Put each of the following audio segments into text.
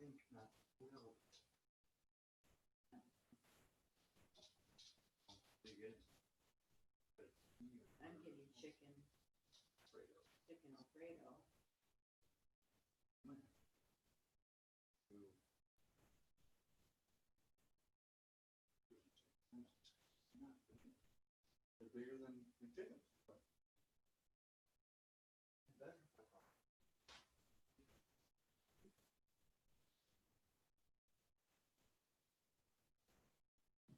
I'm getting chicken Alfredo. They're bigger than chickens.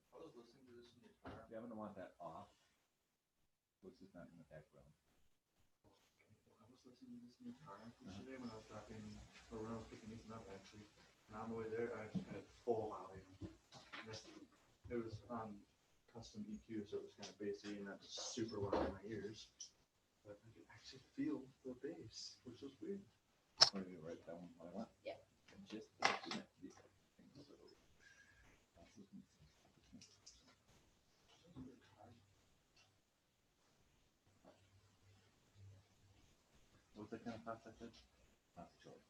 I was listening to this in the car. Yeah, I'm gonna want that off. Which is not in the background. I was listening to this in the car today when I was driving, or when I was picking Ethan up actually. And on the way there, I just had full volume. It was on custom EQ, so it was kind of bassy and not super loud in my ears. But I could actually feel the bass, which was weird. Or you write down what I want? Yeah. And just document these things. What's that kind of pasta I said? Pasta chili.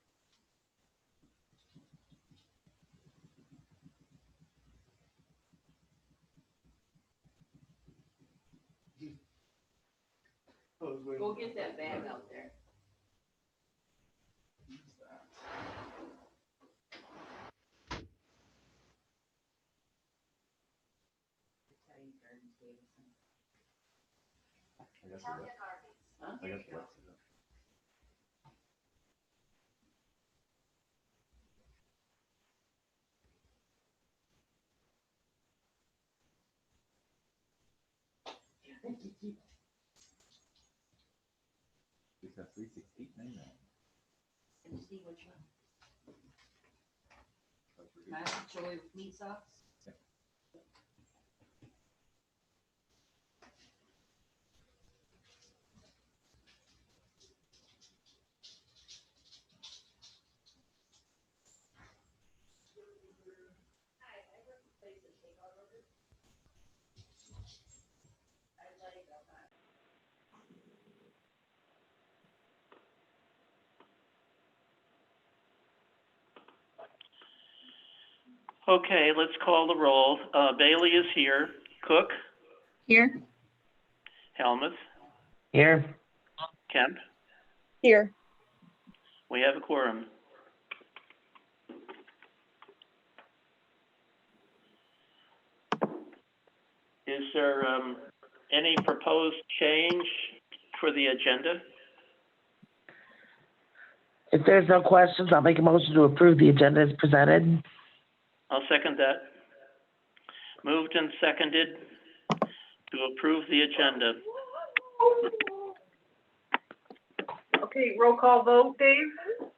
Go get that bag out there. Italian Gardens Davidson. I guess the rest. Huh? I guess the rest is it. It's got 368.99. And Steve, which one? That's pretty good. Pasta chili with meat sauce? Okay, let's call the roll. Bailey is here. Cook, Here. Helmuth, Here. Kemp. Here. We have a quorum. Is there any proposed change for the agenda? If there's no questions, I'll make a motion to approve the agenda as presented. I'll second that. Moved and seconded to approve the agenda. Okay, roll call vote, Dave?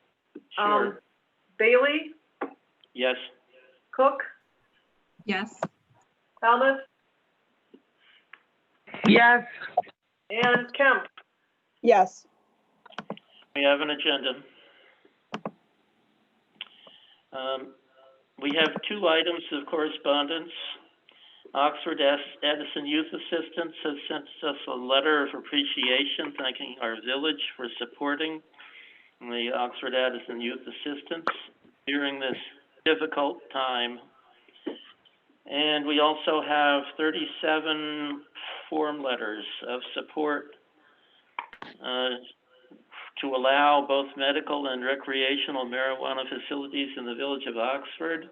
Sure. Bailey, Yes. Cook, Yes. Thomas, Yes. and Kemp. Yes. We have an agenda. We have two items of correspondence. Oxford Edison Youth Assistance has sent us a letter of appreciation thanking our village for supporting the Oxford Edison Youth Assistance during this difficult time. And we also have 37 form letters of support to allow both medical and recreational marijuana facilities in the village of Oxford.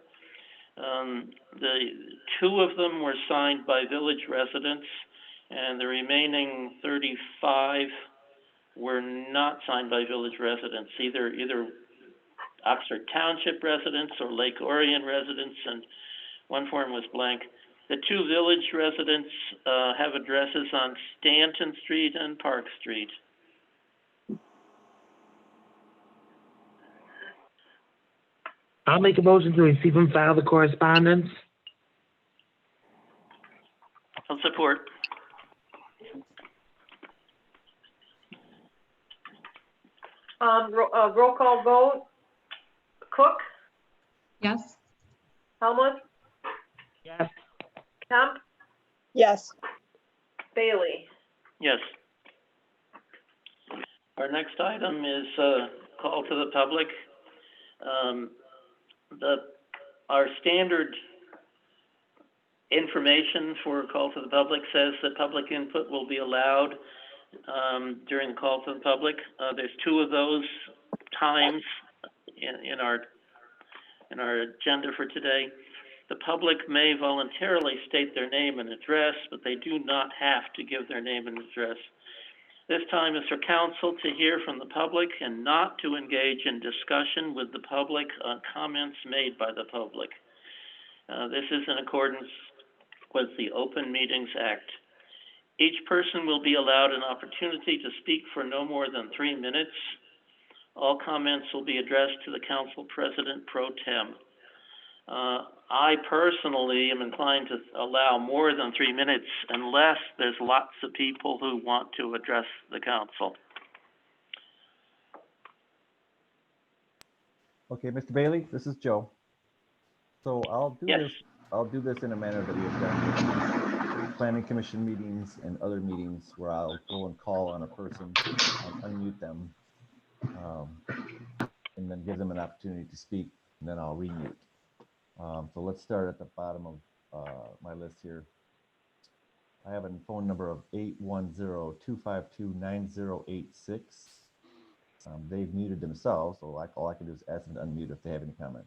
The two of them were signed by village residents, and the remaining 35 were not signed by village residents, either Oxford Township residents or Lake Orion residents, and one form was blank. The two village residents have addresses on Stanton Street and Park Street. I'll make a motion to receive and file the correspondence. I'll support. Roll call vote, Cook, Yes. Helmut, Yes. Kemp, Yes. Bailey. Yes. Our next item is call to the public. our standard information for a call to the public says that public input will be allowed during the call to the public. There's two of those times in our agenda for today. The public may voluntarily state their name and address, but they do not have to give their name and address. This time is for council to hear from the public and not to engage in discussion with the public on comments made by the public. This is in accordance with the Open Meetings Act. Each person will be allowed an opportunity to speak for no more than 3 minutes. All comments will be addressed to the council president pro tem. I personally am inclined to allow more than 3 minutes unless there's lots of people who want to address the council. Okay, Mr. Bailey, this is Joe. So I'll do this in a manner that we have done with planning commission meetings and other meetings where I'll go and call on a person, unmute them, and then give them an opportunity to speak, and then I'll remute. So let's start at the bottom of my list here. I have a phone number of 810-252-9086. They've muted themselves, so all I can do is ask them to unmute if they have any comment.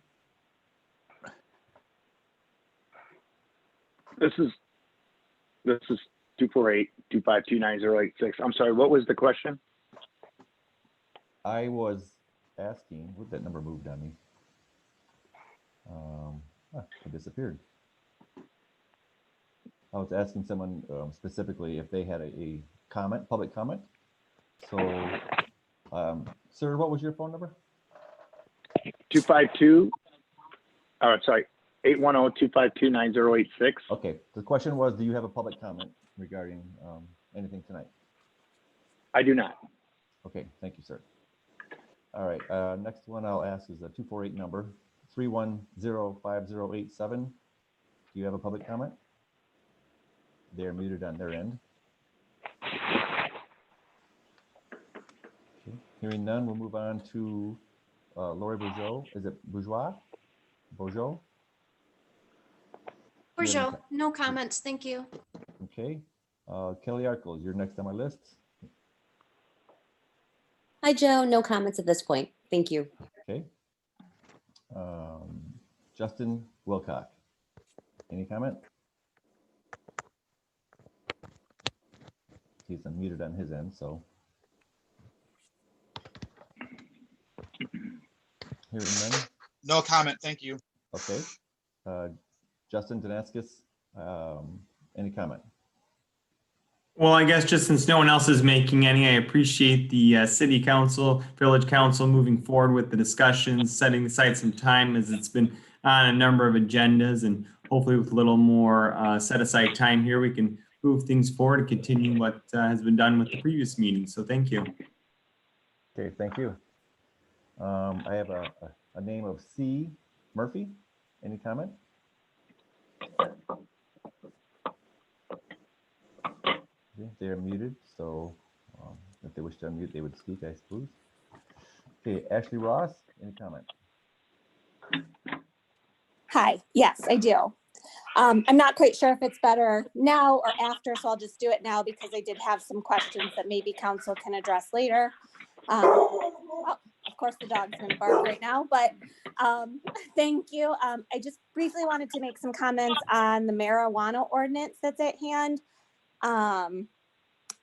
This is 248-252-9086. I'm sorry, what was the question? I was asking, what that number moved on me? It disappeared. I was asking someone specifically if they had a comment, public comment. So, sir, what was your phone number? 810-252-9086. Okay, the question was, do you have a public comment regarding anything tonight? I do not. Okay, thank you, sir. All right, next one I'll ask is a 248 number, 310-5087. Do you have a public comment? They're muted on their end. Okay. Hearing none, we'll move on to Lori Bourgeau. Is it Bourgeois? Bourgeau? Bourgeau, no comments, thank you. Okay. Kelly Arkles, you're next on my list. Hi, Joe. No comments at this point. Thank you. Okay. Justin Wilcock. Any comment? He's unmuted on his end, so. Hearing none. No comment, thank you. Okay. Justin Danaskis, any comment? Well, I guess just since no one else is making any, I appreciate the city council, village council moving forward with the discussions, setting aside some time as it's been on a number of agendas, and hopefully with a little more set aside time here, we can move things forward and continue what has been done with the previous meeting. So thank you. Okay, thank you. I have a name of C. Murphy. Any comment? Okay, they are muted, so if they wish to unmute, they would speak, I suppose. Okay, Ashley Ross, any comment? Hi, yes, I do. I'm not quite sure if it's better now or after, so I'll just do it now because I did have some questions that maybe council can address later. Oh, of course, the dog's going to bark right now, but thank you. I just briefly wanted to make some comments on the marijuana ordinance that's at hand. I'm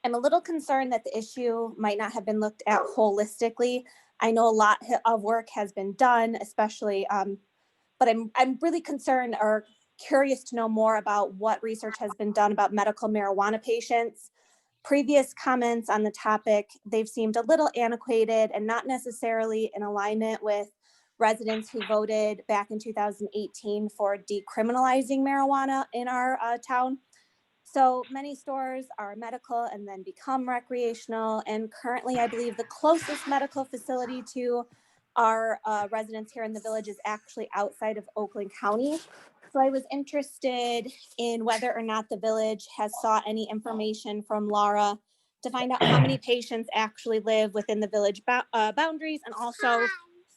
a little concerned that the issue might not have been looked at holistically. I know a lot of work has been done, especially, but I'm really concerned or curious to know more about what research has been done about medical marijuana patients. Previous comments on the topic, they've seemed a little antiquated and not necessarily in alignment with residents who voted back in 2018 for decriminalizing marijuana in our town. So many stores are medical and then become recreational. And currently, I believe the closest medical facility to our residents here in the village is actually outside of Oakland County. So I was interested in whether or not the village has sought any information from Laura to find out how many patients actually live within the village boundaries, and also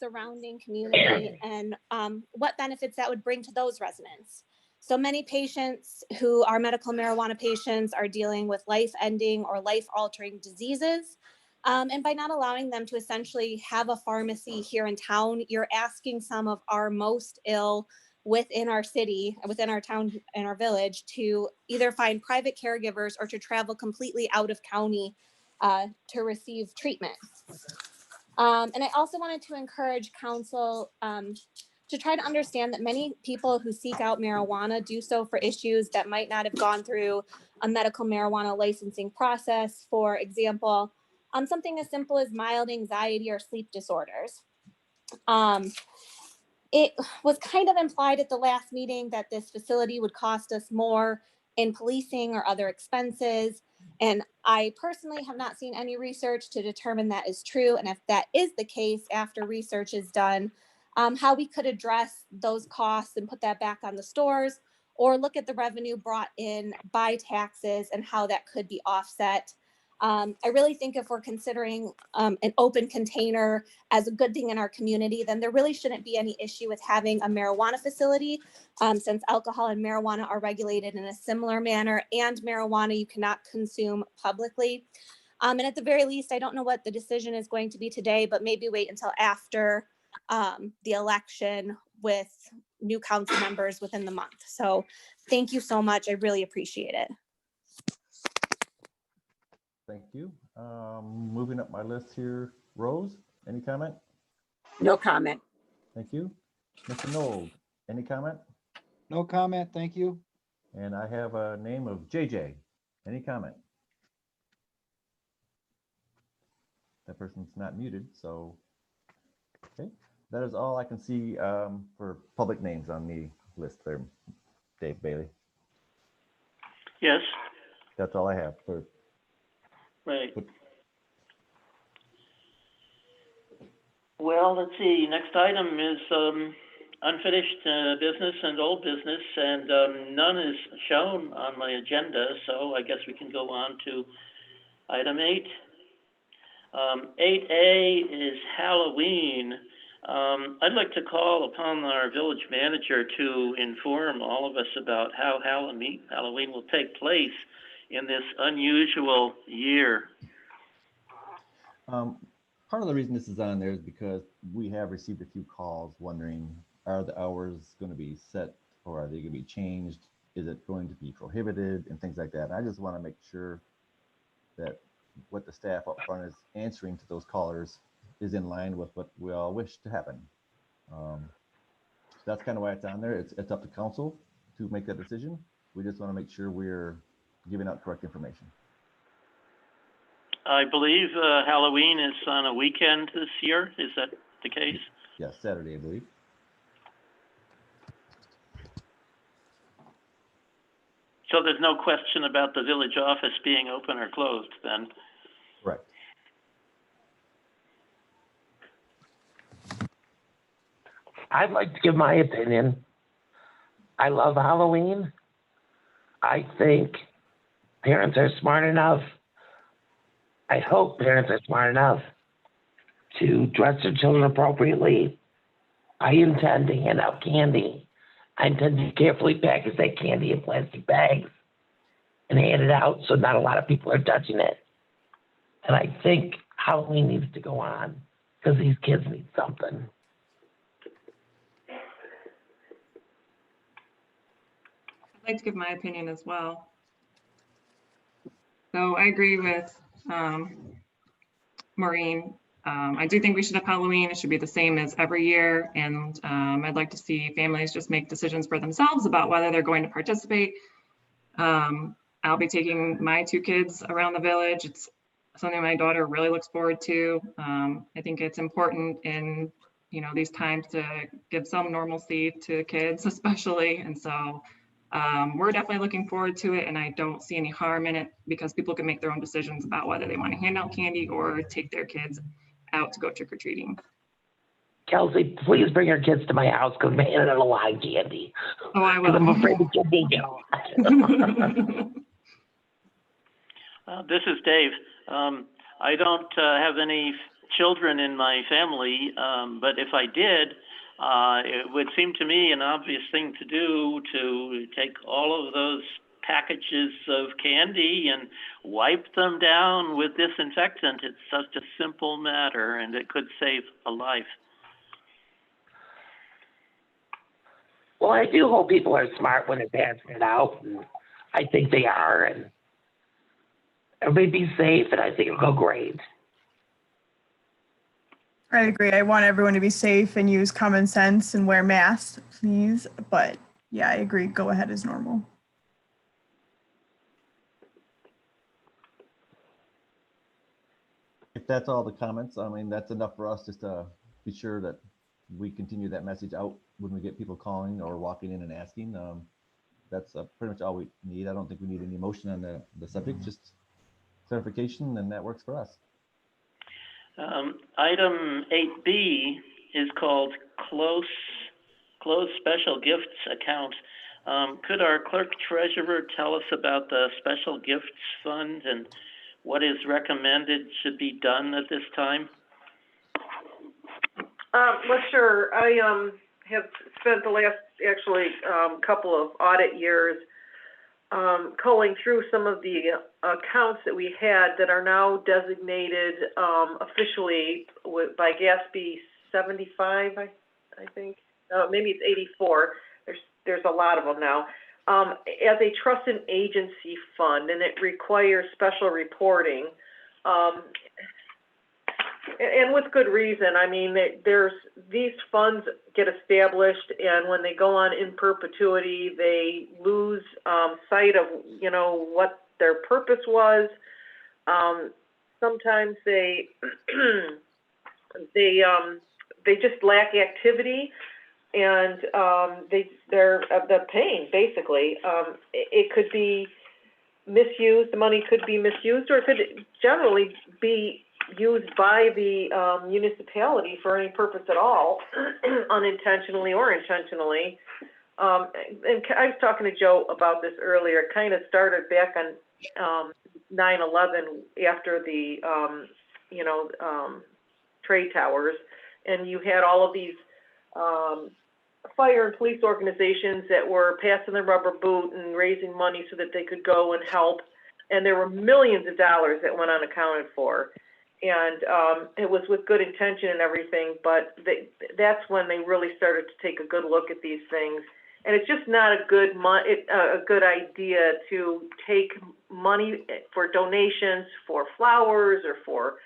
surrounding community and what benefits that would bring to those residents. So many patients who are medical marijuana patients are dealing with life-ending or life-altering diseases. And by not allowing them to essentially have a pharmacy here in town, you're asking some of our most ill within our city, within our town and our village to either find private caregivers or to travel completely out of county to receive treatment. And I also wanted to encourage council to try to understand that many people who seek out marijuana do so for issues that might not have gone through a medical marijuana licensing process. For example, something as simple as mild anxiety or sleep disorders. It was kind of implied at the last meeting that this facility would cost us more in policing or other expenses. And I personally have not seen any research to determine that is true. And if that is the case, after research is done, how we could address those costs and put that back on the stores, or look at the revenue brought in by taxes and how that could be offset. I really think if we're considering an open container as a good thing in our community, then there really shouldn't be any issue with having a marijuana facility, since alcohol and marijuana are regulated in a similar manner, and marijuana you cannot consume publicly. And at the very least, I don't know what the decision is going to be today, but maybe wait until after the election with new council members within the month. So thank you so much. I really appreciate it. Thank you. Moving up my list here, Rose, any comment? No comment. Thank you. Mr. Knoll, any comment? No comment, thank you. And I have a name of JJ. Any comment? That person's not muted, so, okay. That is all I can see for public names on the list there, Dave Bailey. Yes, That's all I have for. right. Well, let's see, next item is unfinished business and old business, and none is shown on my agenda, so I guess we can go on to item 8. 8A is Halloween. I'd like to call upon our village manager to inform all of us about how Halloween will take place in this unusual year. Part of the reason this is on there is because we have received a few calls wondering, are the hours going to be set or are they going to be changed? Is it going to be prohibited and things like that? And I just want to make sure that what the staff up front is answering to those callers is in line with what we all wish to happen. So that's kind of why it's on there. It's up to council to make that decision. We just want to make sure we're giving out correct information. I believe Halloween is on a weekend this year. Is that the case? Yes, Saturday, I believe. So there's no question about the village office being open or closed then? Correct. I'd like to give my opinion. I love Halloween. I think parents are smart enough. I hope parents are smart enough to dress their children appropriately. I intend to hand out candy. I intend to carefully package that candy in plastic bags and hand it out so not a lot of people are touching it. And I think Halloween needs to go on because these kids need something. I'd like to give my opinion as well. So I agree with Maureen. I do think we should have Halloween. It should be the same as every year. And I'd like to see families just make decisions for themselves about whether they're going to participate. I'll be taking my 2 kids around the village. It's something my daughter really looks forward to. I think it's important in these times to give some normalcy to kids especially. And so we're definitely looking forward to it, and I don't see any harm in it because people can make their own decisions about whether they want to hand out candy or take their kids out to go trick-or-treating. Kelsey, please bring your kids to my house because I'm handing out a lot of candy. Oh, I will. I'm afraid the kids will get a lot. This is Dave. I don't have any children in my family, but if I did, it would seem to me an obvious thing to do to take all of those packages of candy and wipe them down with disinfectant. It's such a simple matter, and it could save a life. Well, I do hope people are smart when they're passing it out, and I think they are, and everybody be safe, and I think it'll go great. I agree. I want everyone to be safe and use common sense and wear masks, please. But yeah, I agree. Go ahead as normal. If that's all the comments, I mean, that's enough for us just to be sure that we continue that message out when we get people calling or walking in and asking. That's pretty much all we need. I don't think we need any motion on the subject, just clarification, and that works for us. Item 8B is called closed special gifts account. Could our clerk treasurer tell us about the special gifts fund and what is recommended should be done at this time? Well, sure. I have spent the last actually couple of audit years culling through some of the accounts that we had that are now designated officially by GASB 75, I think. Maybe it's 84. There's a lot of them now. As a trust and agency fund, and it requires special reporting. And with good reason. I mean, these funds get established, and when they go on in perpetuity, they lose sight of, what their purpose was. Sometimes they just lack activity, and they're paying basically. It could be misused. The money could be misused, or it could generally be used by the municipality for any purpose at all, unintentionally or intentionally. And I was talking to Joe about this earlier. It kind of started back on 9/11 after the, trade towers. And you had all of these fire and police organizations that were passing the rubber boot and raising money so that they could go and help. And there were millions of dollars that went unaccounted for. And it was with good intention and everything, but that's when they really started to take a good look at these things. And it's just not a good idea to take money for donations for flowers or for,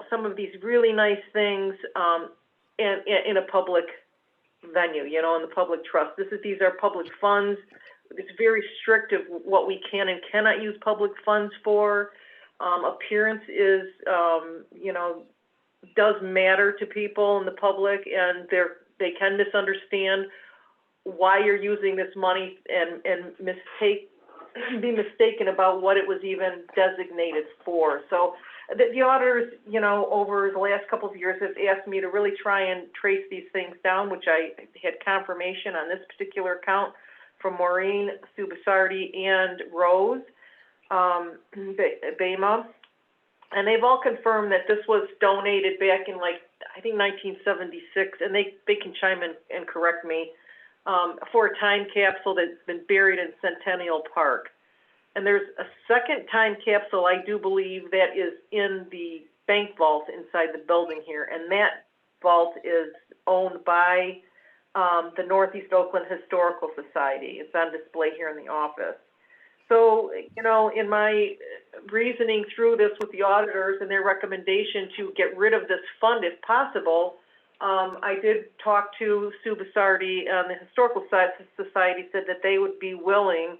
some of these really nice things in a public venue, in the public trust. These are public funds. It's very strict of what we can and cannot use public funds for. Appearance is, does matter to people in the public, and they can misunderstand why you're using this money and be mistaken about what it was even designated for. So the auditors, over the last couple of years have asked me to really try and trace these things down, which I had confirmation on this particular account from Maureen, Sue Basardi, and Rose Bema, and they've all confirmed that this was donated back in I think 1976, and they can chime in and correct me, for a time capsule that's been buried in Centennial Park. And there's a second time capsule, I do believe, that is in the bank vault inside the building here, and that vault is owned by the Northeast Oakland Historical Society. It's on display here in the office. So, in my reasoning through this with the auditors and their recommendation to get rid of this fund if possible, I did talk to Sue Basardi, the Historical Society said that they would be willing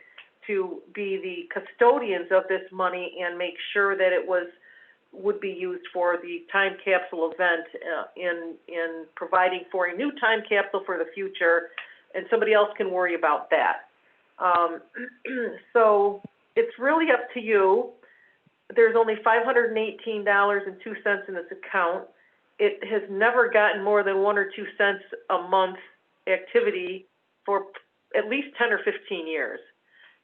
to be the custodians of this money and make sure that it would be used for the time capsule event in providing for a new time capsule for the future, and somebody else can worry about that. So it's really up to you. There's only $518.02 in this account. It has never gotten more than 1 or 2 cents a month activity for at least 10 or 15 years.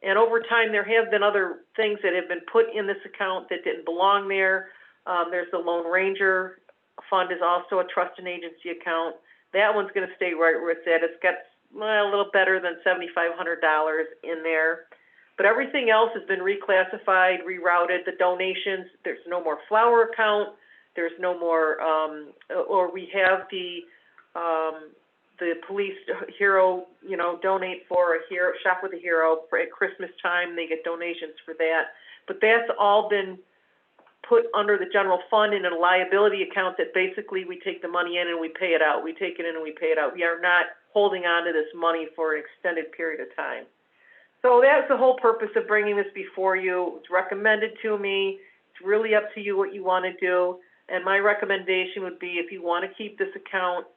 And over time, there have been other things that have been put in this account that didn't belong there. There's the Lone Ranger fund is also a trust and agency account. That one's gonna stay right where it's at. It's got a little better than $7,500 in there. But everything else has been reclassified, rerouted. The donations, there's no more flower account. There's no more, or we have the police hero, donate for a hero, shop with a hero for at Christmas time. They get donations for that. But that's all been put under the general fund in a liability account that basically we take the money in and we pay it out. We take it in and we pay it out. We are not holding on to this money for an extended period of time. So that's the whole purpose of bringing this before you. It's recommended to me. It's really up to you what you want to do. And my recommendation would be if you want to keep this account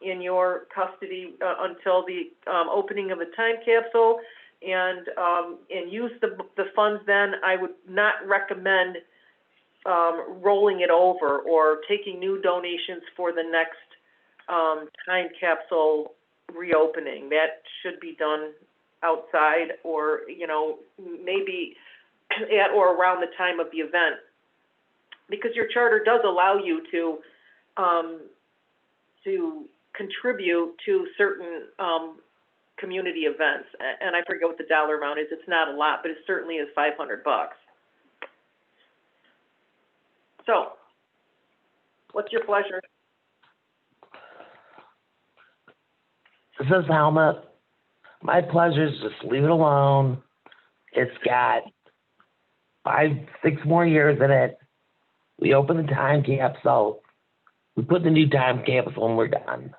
in your custody until the opening of the time capsule and use the funds then, I would not recommend rolling it over or taking new donations for the next time capsule reopening. That should be done outside or, maybe at or around the time of the event. Because your charter does allow you to contribute to certain community events. And I forget what the dollar amount is. It's not a lot, but it certainly is $500. So, what's your pleasure? This is Helmut. My pleasure is just leave it alone. It's got 5-6 more years in it. We open the time capsule. We put the new time capsule and we're done.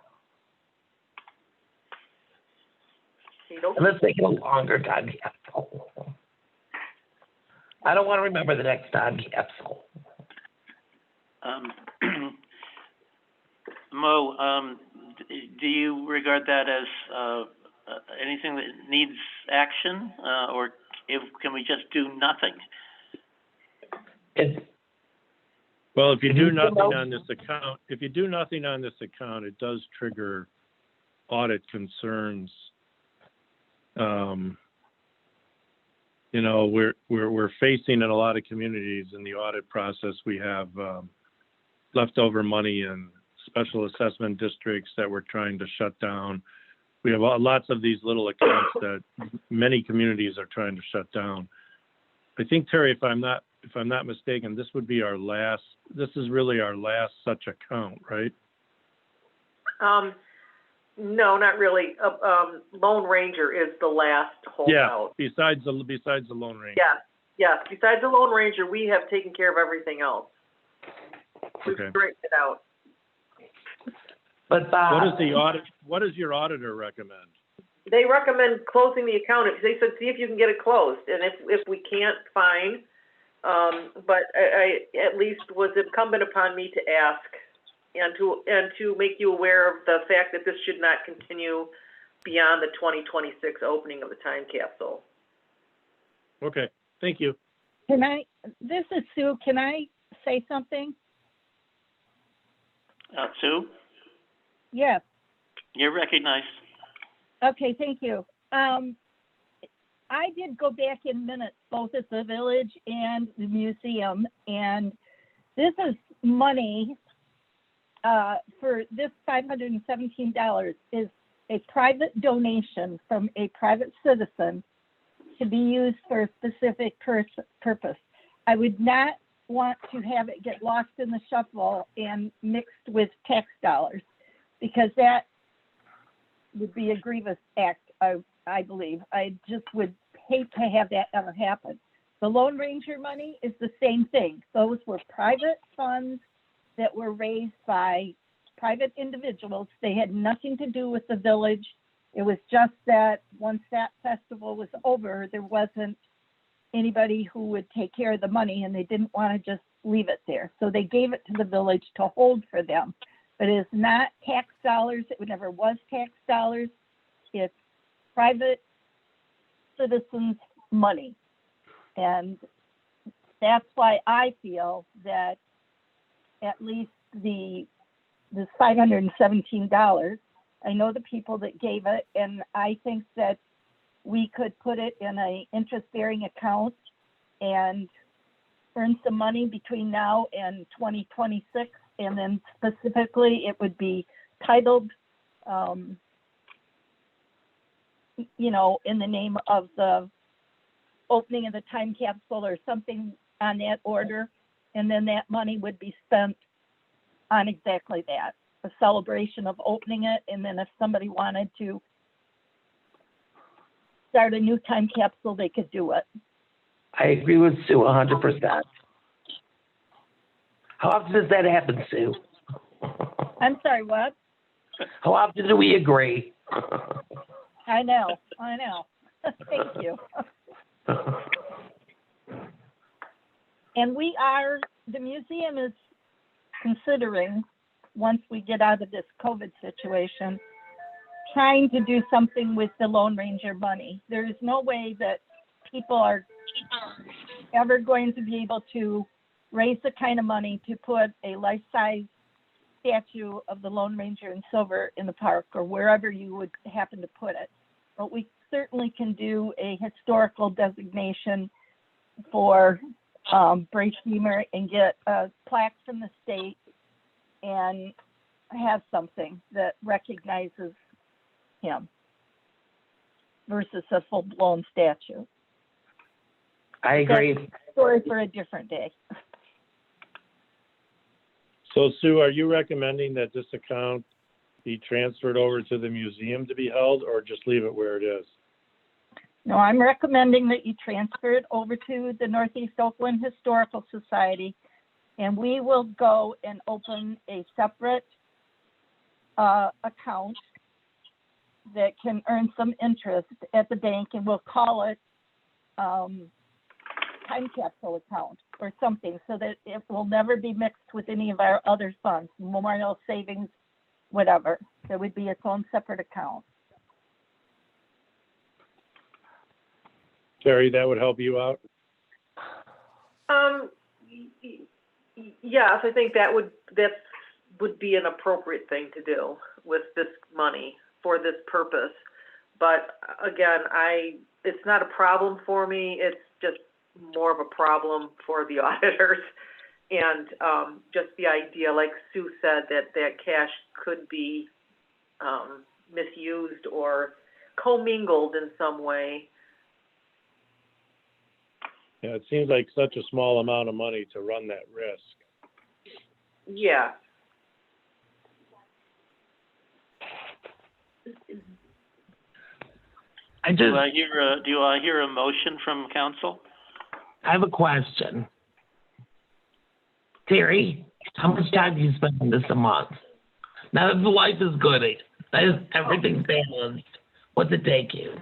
And let's make it a longer time capsule. I don't want to remember the next time capsule. Mo, do you regard that as anything that needs action, or can we just do nothing? Well, if you do nothing on this account, it does trigger audit concerns. We're facing in a lot of communities in the audit process, we have leftover money in special assessment districts that we're trying to shut down. We have lots of these little accounts that many communities are trying to shut down. I think, Terry, if I'm not mistaken, this is really our last such account, right? No, not really. Lone Ranger is the last holdout. Yeah, besides the Lone Ranger. Yeah. Besides the Lone Ranger, we have taken care of everything else. We've straightened it out. But what does your auditor recommend? They recommend closing the account. They said, see if you can get it closed, and if we can't, fine. But I at least was incumbent upon me to ask and to make you aware of the fact that this should not continue beyond the 2026 opening of the time capsule. Okay, thank you. This is Sue. Can I say something? Sue? Yes. You're recognized. Okay, thank you. I did go back in minutes, both at the village and the museum, and this is money for this $517 is a private donation from a private citizen to be used for a specific purpose. I would not want to have it get lost in the shuffle and mixed with tax dollars, because that would be a grievous act, I believe. I just would hate to have that ever happen. The Lone Ranger money is the same thing. Those were private funds that were raised by private individuals. They had nothing to do with the village. It was just that once that festival was over, there wasn't anybody who would take care of the money, and they didn't want to just leave it there. So they gave it to the village to hold for them. But it is not tax dollars. It never was tax dollars. It's private citizens' money. And that's why I feel that at least this $517, I know the people that gave it, and I think that we could put it in an interest-bearing account and earn some money between now and 2026 and then specifically it would be titled, you know, in the name of the opening of the time capsule or something on that order. And then that money would be spent on exactly that, a celebration of opening it. And then if somebody wanted to start a new time capsule, they could do it. I agree with Sue 100%. How often does that happen, Sue? I'm sorry, what? How often do we agree? I know. Thank you. And the museum is considering, once we get out of this COVID situation, trying to do something with the Lone Ranger money. There is no way that people are ever going to be able to raise the kind of money to put a life-size statue of the Lone Ranger in silver in the park or wherever you would happen to put it. But we certainly can do a historical designation for Bray Steamer and get a plaque from the state and have something that recognizes him versus a full-blown statue. I agree. That's a story for a different day. So Sue, are you recommending that this account be transferred over to the museum to be held, or just leave it where it is? No, I'm recommending that you transfer it over to the Northeast Oakland Historical Society, and we will go and open a separate account that can earn some interest at the bank, and we'll call it time capsule account or something, so that it will never be mixed with any of our other funds, memorial savings, whatever. There would be its own separate account. Terry, that would help you out? Yes, I think that would be an appropriate thing to do with this money for this purpose. But again, it's not a problem for me. It's just more of a problem for the auditors. And just the idea, like Sue said, that cash could be misused or commingled in some way. Yeah, it seems like such a small amount of money to run that risk. Yeah. Do I hear a motion from council? I have a question. Terry, how much time do you spend on this a month? Now that the life is good, that is everything's balanced. What's it take you?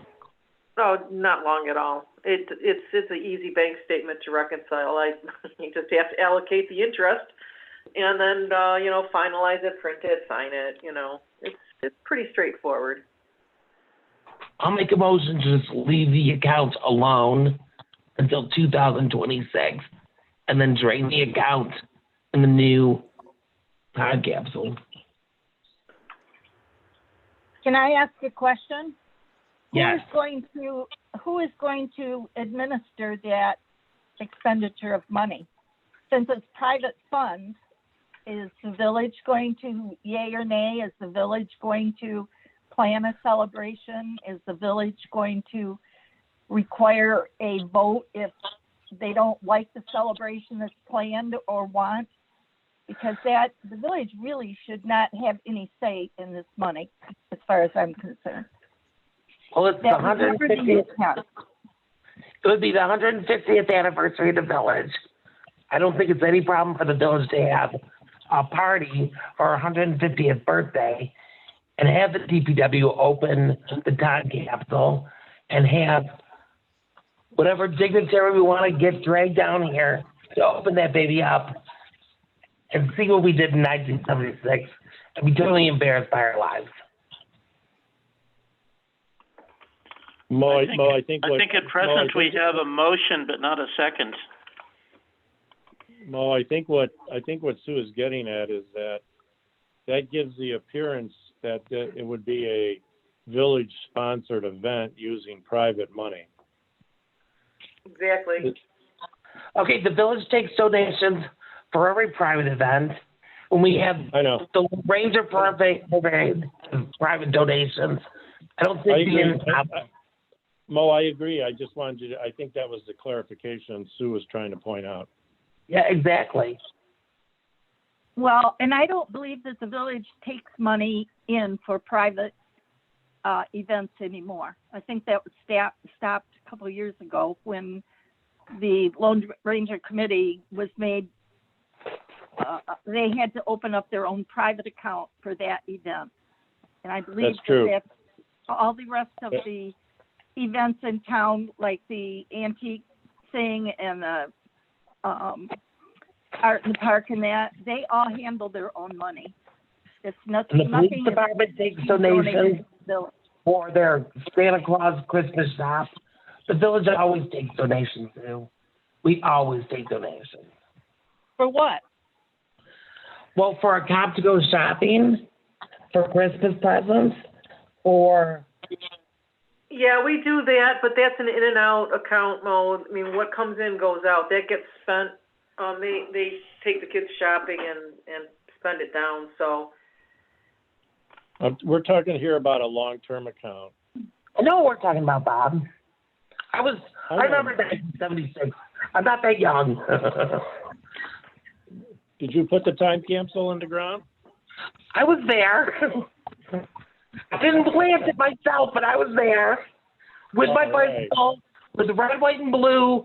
Oh, not long at all. It's an easy bank statement to reconcile. You just have to allocate the interest, and then finalize it, print it, sign it. It's pretty straightforward. I'll make a motion to just leave the account alone until 2026, and then drain the account in the new time capsule. Can I ask a question? Yes. Who is going to administer that expenditure of money? Since it's private funds, is the village going to yay or nay? Is the village going to plan a celebration? Is the village going to require a vote if they don't like the celebration that's planned or want? Because the village really should not have any say in this money, as far as I'm concerned. Well, it's the 150th. It would be the 150th anniversary of the village. I don't think it's any problem for the village to have a party for our 150th birthday and have the DPW open the time capsule and have whatever dignitary we want to get dragged down here to open that baby up and see what we did in 1976 and be totally embarrassed by our lives. I think at present we have a motion, but not a second. Mo, I think what Sue is getting at is that gives the appearance that it would be a village-sponsored event using private money. Exactly. Okay, the village takes donations for every private event. when we have I know. the Ranger private donations. I don't I think agree. the Mo, I agree. I just wanted you to, I think that was the clarification Sue was trying to point out. yeah, exactly. Well, and I don't believe that the village takes money in for private events anymore. I think that was stopped a couple of years ago when the Lone Ranger Committee was made, they had to open up their own private account for that event. And I believe That's true. that all the rest of the events in town, like the antique thing and the art in the park and that, they all handle their own money. It's nothing. And the police department takes donations for their Santa Claus Christmas shop. The village always takes donations too. We always take donations. For what? Well, for a cop to go shopping for Christmas presents, or Yeah, we do that, but that's an in and out account mode. I mean, what comes in goes out. That gets spent. They take the kids shopping and spend it down. So We're talking here about a long-term account. I know what we're talking about, Bob. I remember 1976. I'm not that young. Did you put the time capsule in the ground? I was there. I didn't plant it myself, but I was there with my bicycle, with the red, white, and blue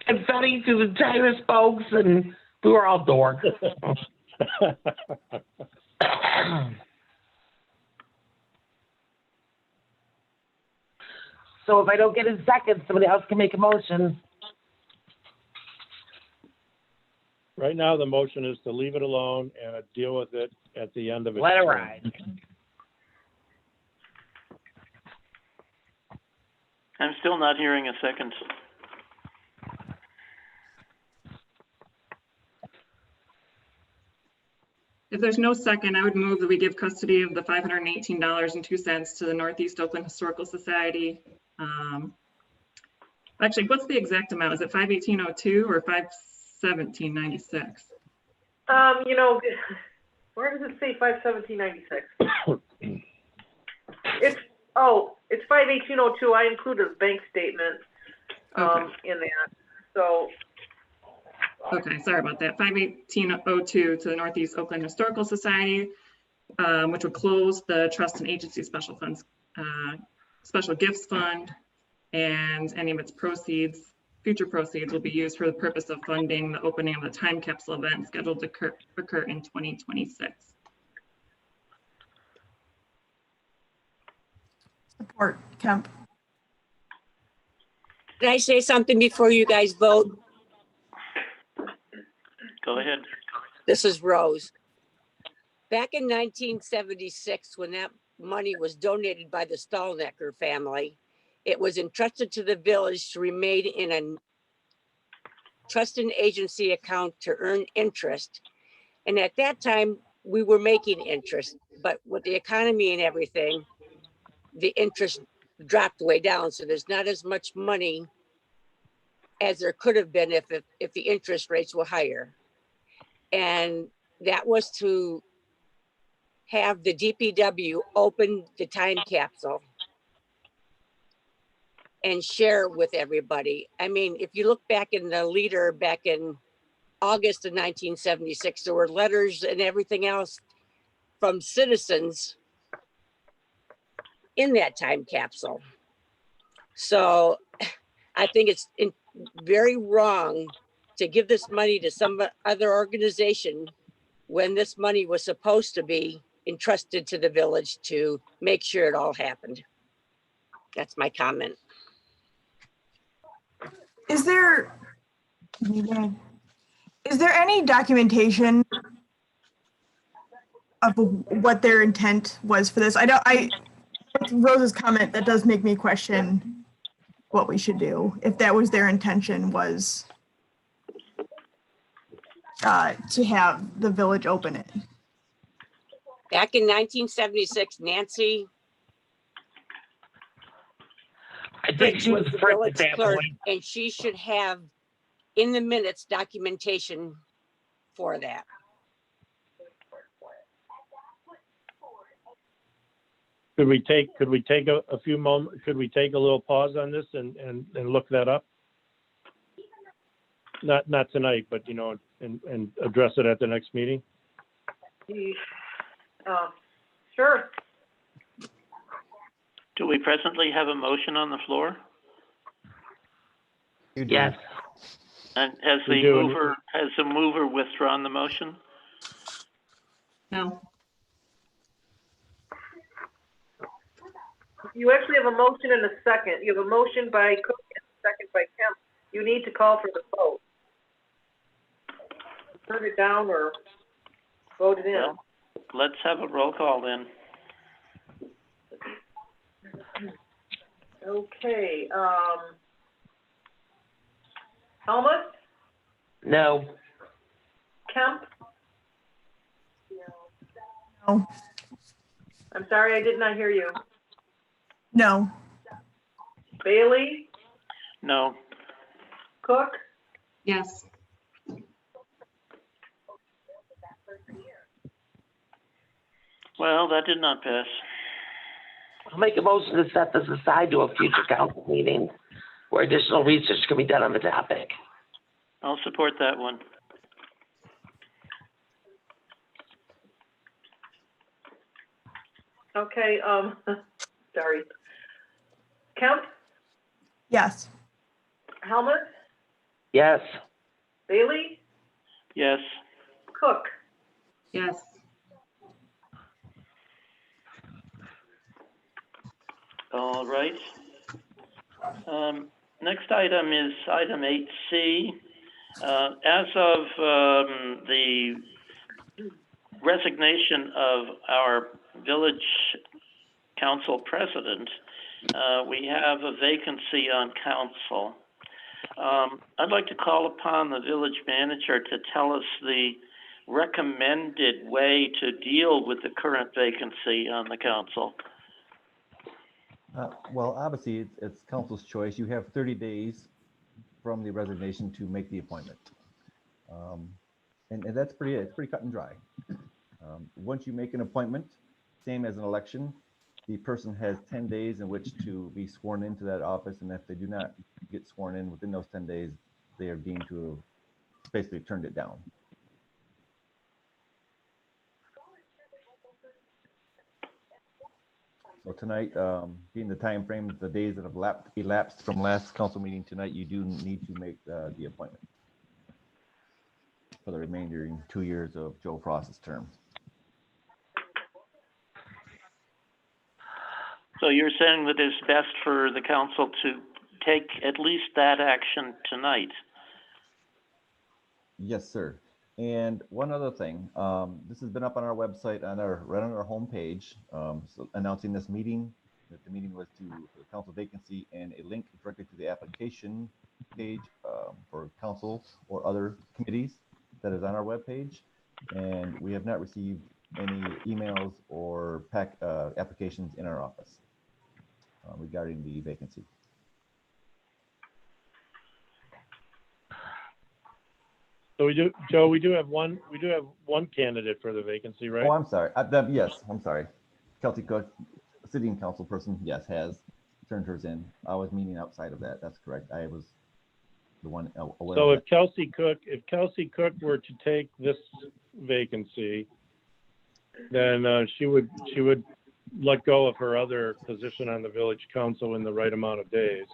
confetti to the tire spokes, and we were all dorks. So if I don't get a second, somebody else can make a motion. Right now, the motion is to leave it alone and deal with it at the end of its Let it term. ride. I'm still not hearing a second. If there's no second, I would move that we give custody of the $518.02 to the Northeast Oakland Historical Society. Actually, what's the exact amount? Is it 518.02 or 517.96? you know, where does it say 517.96? It's 518.02. I included a bank statement in that. So Okay, sorry about that. 518.02 to the Northeast Oakland Historical Society, which would close the Trust and Agency Special Funds, Special Gifts Fund, and any of its proceeds, future proceeds, will be used for the purpose of funding the opening of the time capsule event scheduled to occur in 2026. Support, Kemp. Can I say something before you guys vote? Go ahead. This is Rose. Back in 1976, when that money was donated by the Stallnecker family, it was entrusted to the village to remain in a trust and agency account to earn interest. And at that time, we were making interest, but with the economy and everything, the interest dropped way down. So there's not as much money as there could have been if the interest rates were higher. And that was to have the DPW open the time capsule and share with everybody. I mean, if you look back in the leader back in August of 1976, there were letters and everything else from citizens in that time capsule. So I think it's very wrong to give this money to some other organization when this money was supposed to be entrusted to the village to make sure it all happened. That's my comment. Is there any documentation of what their intent was for this? Rose's comment, that does make me question what we should do, if that was their intention, was to have the village open it. Back in 1976, Nancy, I think she was the first village at that clerk, point. and she should have in the minutes documentation for that. Could we take a few moments, could we take a little pause on this and look that up? Not tonight, but, you know, and address it at the next meeting? Sure. Do we presently have a motion on the floor? Yes. And has We the do. mover withdrawn the motion? No. You actually have a motion and a second. You have a motion by Cook and a second by Kemp. You need to call for the vote. Turn it down or vote it in. Well, let's have a roll call then. Okay, Helmut, No. Kemp, No. I'm sorry, I did not hear you. No. Bailey, No. Cook, Yes. Well, that did not pass. I'll make a motion to set this aside to a future council meeting where additional research can be done on the topic. I'll support that one. okay, sorry. Kemp, Yes. Helmut, Yes. Bailey, Yes. Cook. Yes. All right. Next item is item 8C. As of the resignation of our village council president, we have a vacancy on council. I'd like to call upon the village manager to tell us the recommended way to deal with the current vacancy on the council. Well, obviously, it's council's choice. You have 30 days from the resignation to make the appointment. And that's it's pretty cut and dry. Once you make an appointment, same as an election, the person has 10 days in which to be sworn into that office. And if they do not get sworn in within those 10 days, they are deemed to have basically turned it down. So tonight, being the time frame, the days that have elapsed from last council meeting tonight, you do need to make the appointment for the remaining 2 years of Joe Frost's term. So you're saying that it's best for the council to take at least that action tonight? Yes, sir. And one other thing, this has been up on our website, right on our homepage, so announcing this meeting, that the meeting was to the council vacancy, and a link directly to the application page for council or other committees that is on our webpage. And we have not received any emails or applications in our office regarding the vacancy. So we do, Joe, we do have one candidate for the vacancy, right? Oh, I'm sorry. Yes, I'm sorry. Kelsey Cook, sitting council person, yes, has turned hers in. I was meaning outside of that. That's correct. I was the one aware. So of if Kelsey Cook were to take this vacancy, then she would let go of her other position on the village council in the right amount of days.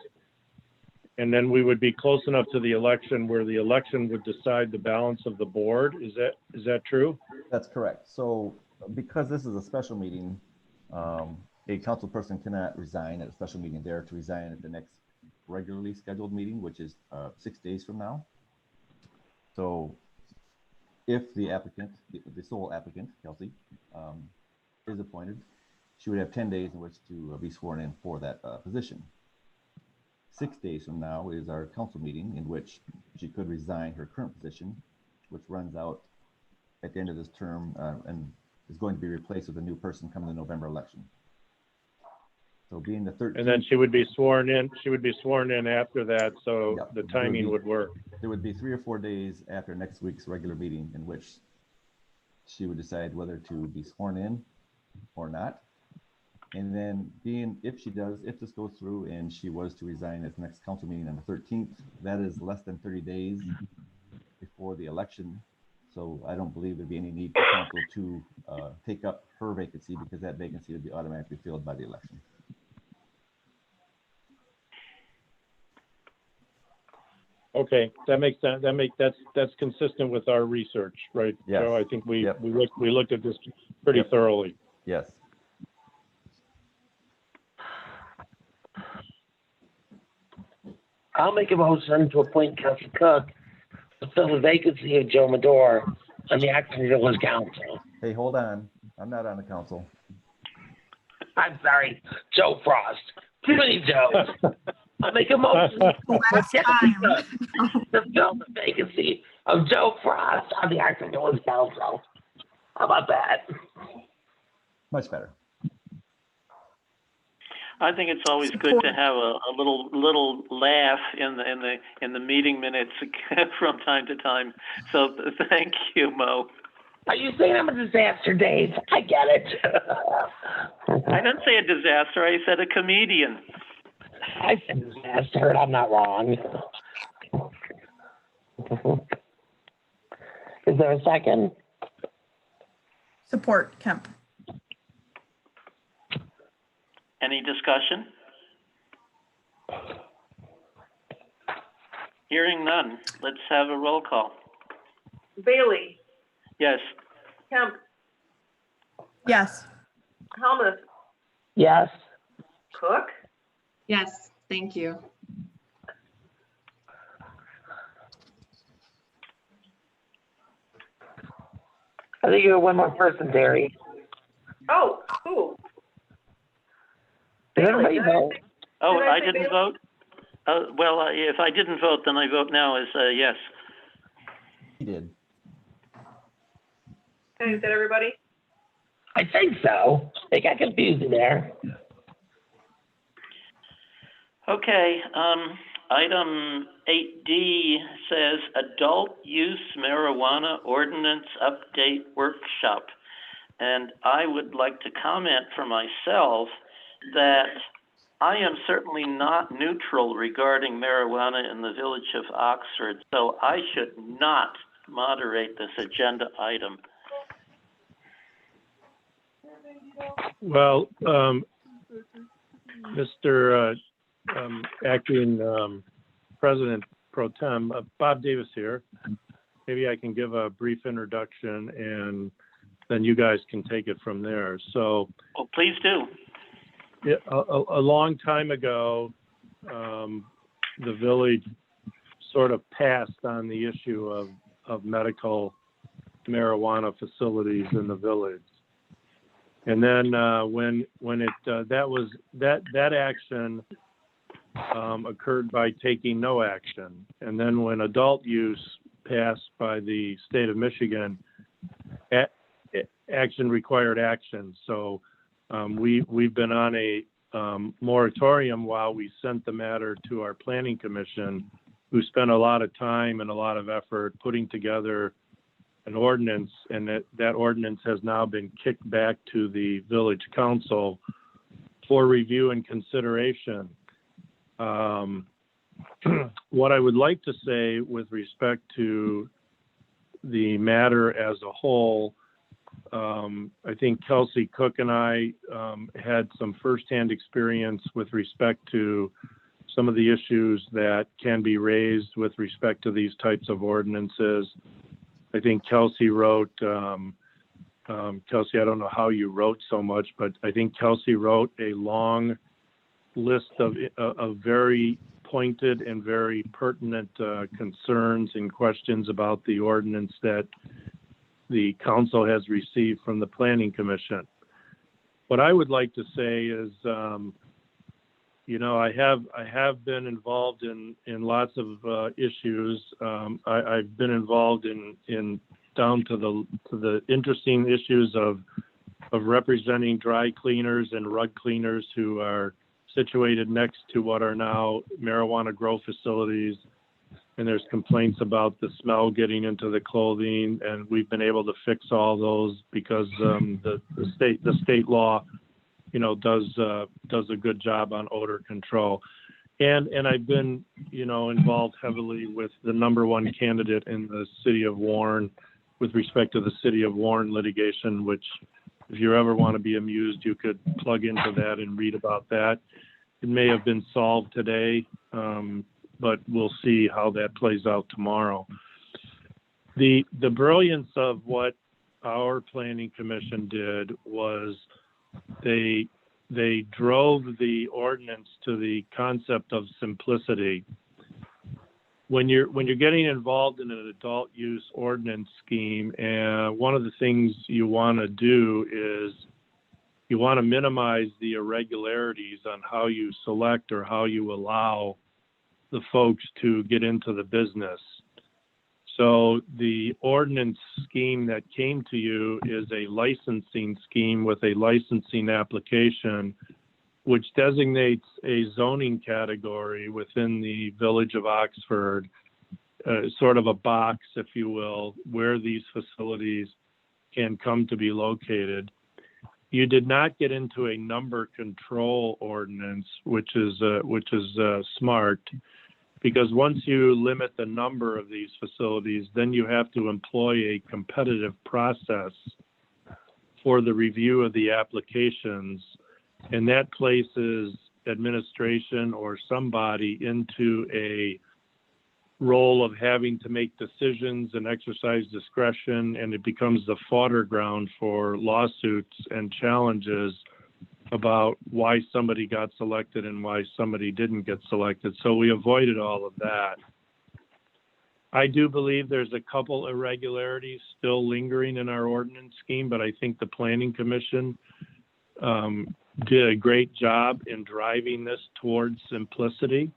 And then we would be close enough to the election where the election would decide the balance of the board. Is that true? That's correct. So because this is a special meeting, a council person cannot resign at a special meeting. They're to resign at the next regularly scheduled meeting, which is 6 days from now. So if the applicant, the sole applicant, Kelsey, is appointed, she would have 10 days in which to be sworn in for that position. 6 days from now is our council meeting in which she could resign her current position, which runs out at the end of this term and is going to be replaced with a new person come the November election. So being the 13th. And then she would be sworn in. She would be sworn in after that, so yep, the timing would work. There would be 3 or 4 days after next week's regular meeting in which she would decide whether to be sworn in or not. And then if this goes through and she was to resign at the next council meeting on the 13th, that is less than 30 days before the election. So I don't believe there'd be any need for council to take up her vacancy, because that vacancy would be automatically filled by the election. Okay, that makes sense. That's consistent with our research, right? Yes. Joe, I think we Yep. we looked at this pretty Yep. thoroughly. Yes. I'll make a motion to appoint Kelsey Cook to fill the vacancy of Joe Madore on the Acton Village Council. Hey, hold on. I'm not on the council. I'm sorry, Joe Frost. Too many Joes. I'll make a motion to fill the vacancy of Joe Frost on the Acton Village Council. How about that? Much better. I think it's always good to have a little laugh in the meeting minutes from time to time. So thank you, Mo. Are you saying I'm a disaster, Dave? I get it. I didn't say a disaster. I said a comedian. I said disaster, and I'm not wrong. Is there a second? Support, Kemp. Any discussion? Hearing none. Let's have a roll call. Bailey, Yes. Kemp, Yes. Helmuth, Yes. Cook, Yes, thank you. I think you're one more person, Terry. oh, who? Did everybody Did I vote? say- Oh, Did I I say didn't Bailey? vote? Well, if I didn't vote, then I vote now as yes. He did. Okay, is that everybody? I think so. It got confusing there. Okay, item 8D says adult use marijuana ordinance update workshop. And I would like to comment for myself that I am certainly not neutral regarding marijuana in the village of Oxford, so I should not moderate this agenda item. Well, Mr. Acting President Pro Tem, Bob Davis here. Maybe I can give a brief introduction and then you guys can take it from there. So, Oh, please do. a long time ago, the village sort of passed on the issue of medical marijuana facilities in the village. And then when it that action occurred by taking no action. And then when adult use passed by the state of Michigan, action required action. So we've been on a moratorium while we sent the matter to our planning commission, who spent a lot of time and a lot of effort putting together an ordinance, and that ordinance has now been kicked back to the village council for review and consideration. What I would like to say with respect to the matter as a whole, I think Kelsey Cook and I had some firsthand experience with respect to some of the issues that can be raised with respect to these types of ordinances. I think Kelsey wrote, Kelsey, I don't know how you wrote so much, but I think Kelsey wrote a long list of very pointed and very pertinent concerns and questions about the ordinance that the council has received from the planning commission. What I would like to say is, I have been involved in lots of issues. I've been involved in down to the interesting issues of representing dry cleaners and rug cleaners who are situated next to what are now marijuana grow facilities. And there's complaints about the smell getting into the clothing, and we've been able to fix all those because the state law does a good job on odor control. And I've been, involved heavily with the #1 candidate in the city of Warren with respect to the city of Warren litigation, which if you ever want to be amused, you could plug into that and read about that. It may have been solved today, but we'll see how that plays out tomorrow. The brilliance of what our planning commission did was they drove the ordinance to the concept of simplicity. When you're getting involved in an adult use ordinance scheme, and one of the things you want to do is you want to minimize the irregularities on how you select or how you allow the folks to get into the business. So the ordinance scheme that came to you is a licensing scheme with a licensing application, which designates a zoning category within the village of Oxford, sort of a box, if you will, where these facilities can come to be located. You did not get into a number control ordinance, which is smart, because once you limit the number of these facilities, then you have to employ a competitive process for the review of the applications, and that places administration or somebody into a role of having to make decisions and exercise discretion, and it becomes the fodder ground for lawsuits and challenges about why somebody got selected and why somebody didn't get selected. So we avoided all of that. I do believe there's a couple irregularities still lingering in our ordinance scheme, but I think the Planning Commission did a great job in driving this towards simplicity.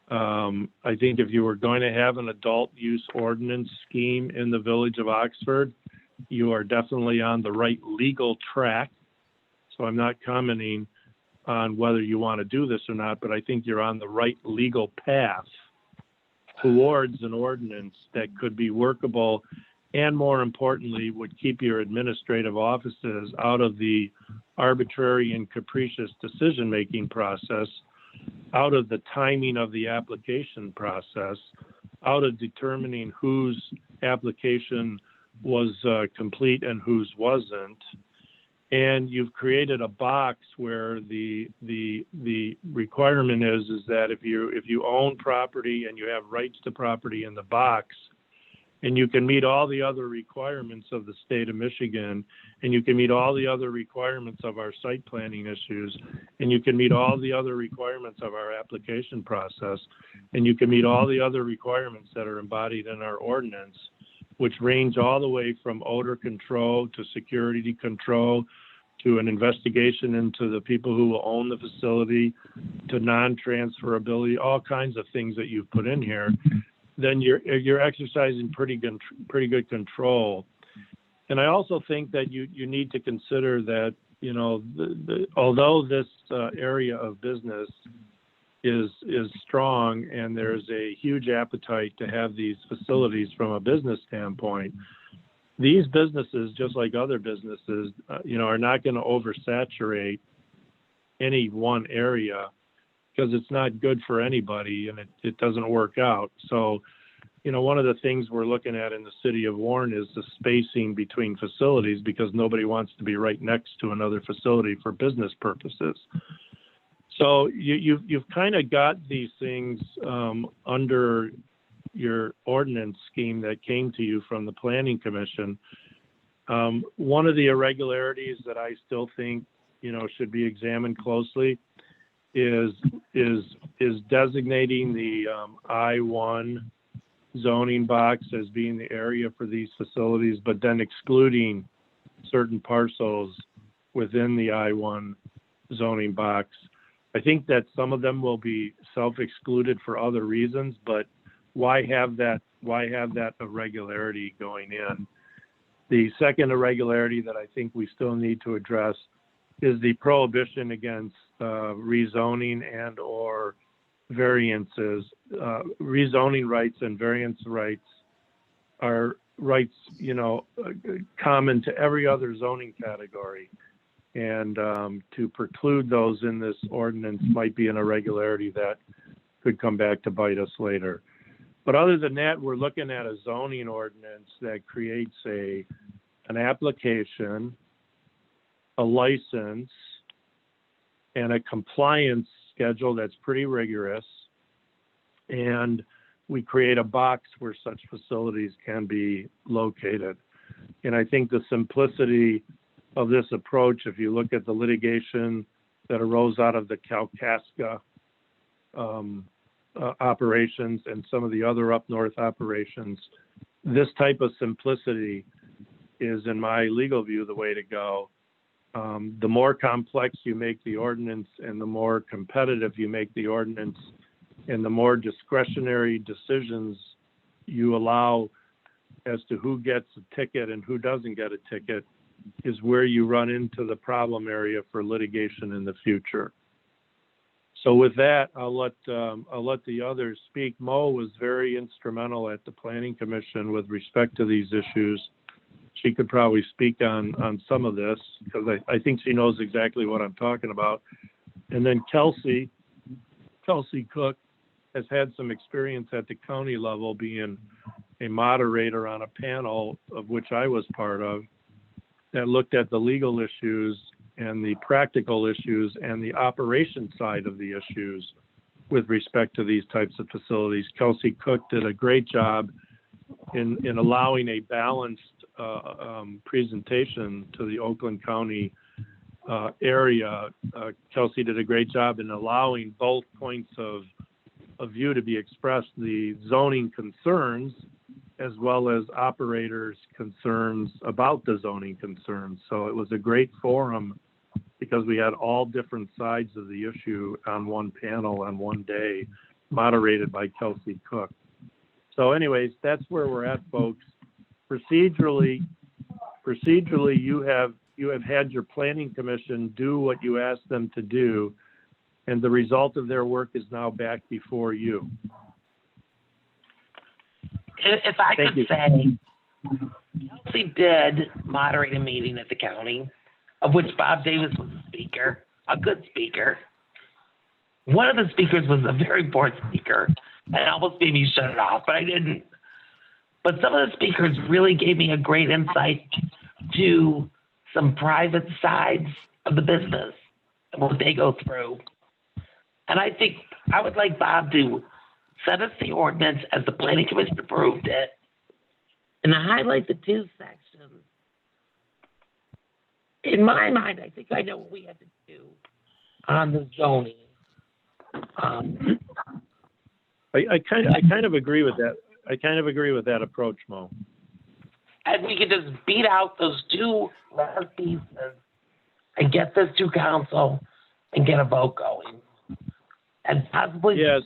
I think if you were going to have an adult use ordinance scheme in the village of Oxford, you are definitely on the right legal track. So I'm not commenting on whether you want to do this or not, but I think you're on the right legal path towards an ordinance that could be workable and, more importantly, would keep your administrative offices out of the arbitrary and capricious decision-making process, out of the timing of the application process, out of determining whose application was complete and whose wasn't. And you've created a box where the requirement is that if you own property and you have rights to property in the box, and you can meet all the other requirements of the state of Michigan, and you can meet all the other requirements of our site planning issues, and you can meet all the other requirements of our application process, and you can meet all the other requirements that are embodied in our ordinance, which range all the way from odor control to security control to an investigation into the people who will own the facility, to non-transferability, all kinds of things that you've put in here, then you're exercising pretty good control. And I also think that you need to consider that, although this area of business is strong and there's a huge appetite to have these facilities from a business standpoint, these businesses, just like other businesses, are not going to oversaturate any one area, because it's not good for anybody and it doesn't work out. So, one of the things we're looking at in the city of Warren is the spacing between facilities, because nobody wants to be right next to another facility for business purposes. So you've kind of got these things under your ordinance scheme that came to you from the Planning Commission. One of the irregularities that I still think, should be examined closely is designating the I-1 zoning box as being the area for these facilities, but then excluding certain parcels within the I-1 zoning box. I think that some of them will be self-excluded for other reasons, but why have that irregularity going in? The second irregularity that I think we still need to address is the prohibition against rezoning and or variances. Rezoning rights and variance rights are rights, common to every other zoning category. And to preclude those in this ordinance might be an irregularity that could come back to bite us later. But other than that, we're looking at a zoning ordinance that creates an application, a license, and a compliance schedule that's pretty rigorous. And we create a box where such facilities can be located. And I think the simplicity of this approach, if you look at the litigation that arose out of the Kalkaska operations and some of the other up north operations, this type of simplicity is, in my legal view, the way to go. The more complex you make the ordinance and the more competitive you make the ordinance and the more discretionary decisions you allow as to who gets a ticket and who doesn't get a ticket, is where you run into the problem area for litigation in the future. So with that, I'll let the others speak. Mo was very instrumental at the Planning Commission with respect to these issues. She could probably speak on some of this because I think she knows exactly what I'm talking about. And then Kelsey Cook has had some experience at the county level being a moderator on a panel of which I was part of that looked at the legal issues and the practical issues and the operation side of the issues with respect to these types of facilities. Kelsey Cook did a great job in allowing a balanced presentation to the Oakland County area. Kelsey did a great job in allowing both points of view to be expressed, the zoning concerns as well as operators' concerns about the zoning concerns. So it was a great forum because we had all different sides of the issue on one panel on one day, moderated by Kelsey Cook. So anyways, that's where we're at, folks. Procedurally, you have had your Planning Commission do what you asked them to do, and the result of their work is now back before you. If I could say, Kelsey did moderate a meeting at the county, of which Bob Davis was a speaker, a good speaker. One of the speakers was a very bored speaker, and almost made me shut it off, but I didn't. But some of the speakers really gave me a great insight to some private sides of the business and what they go through. And I think I would like Bob to send us the ordinance as the Planning Commission approved it and highlight the two sections. In my mind, I think I know what we have to do on the zoning. I kind of agree with that. I kind of agree with that approach, Mo. And we can just beat out those two last pieces and get this to council and get a vote going. And possibly. Yes.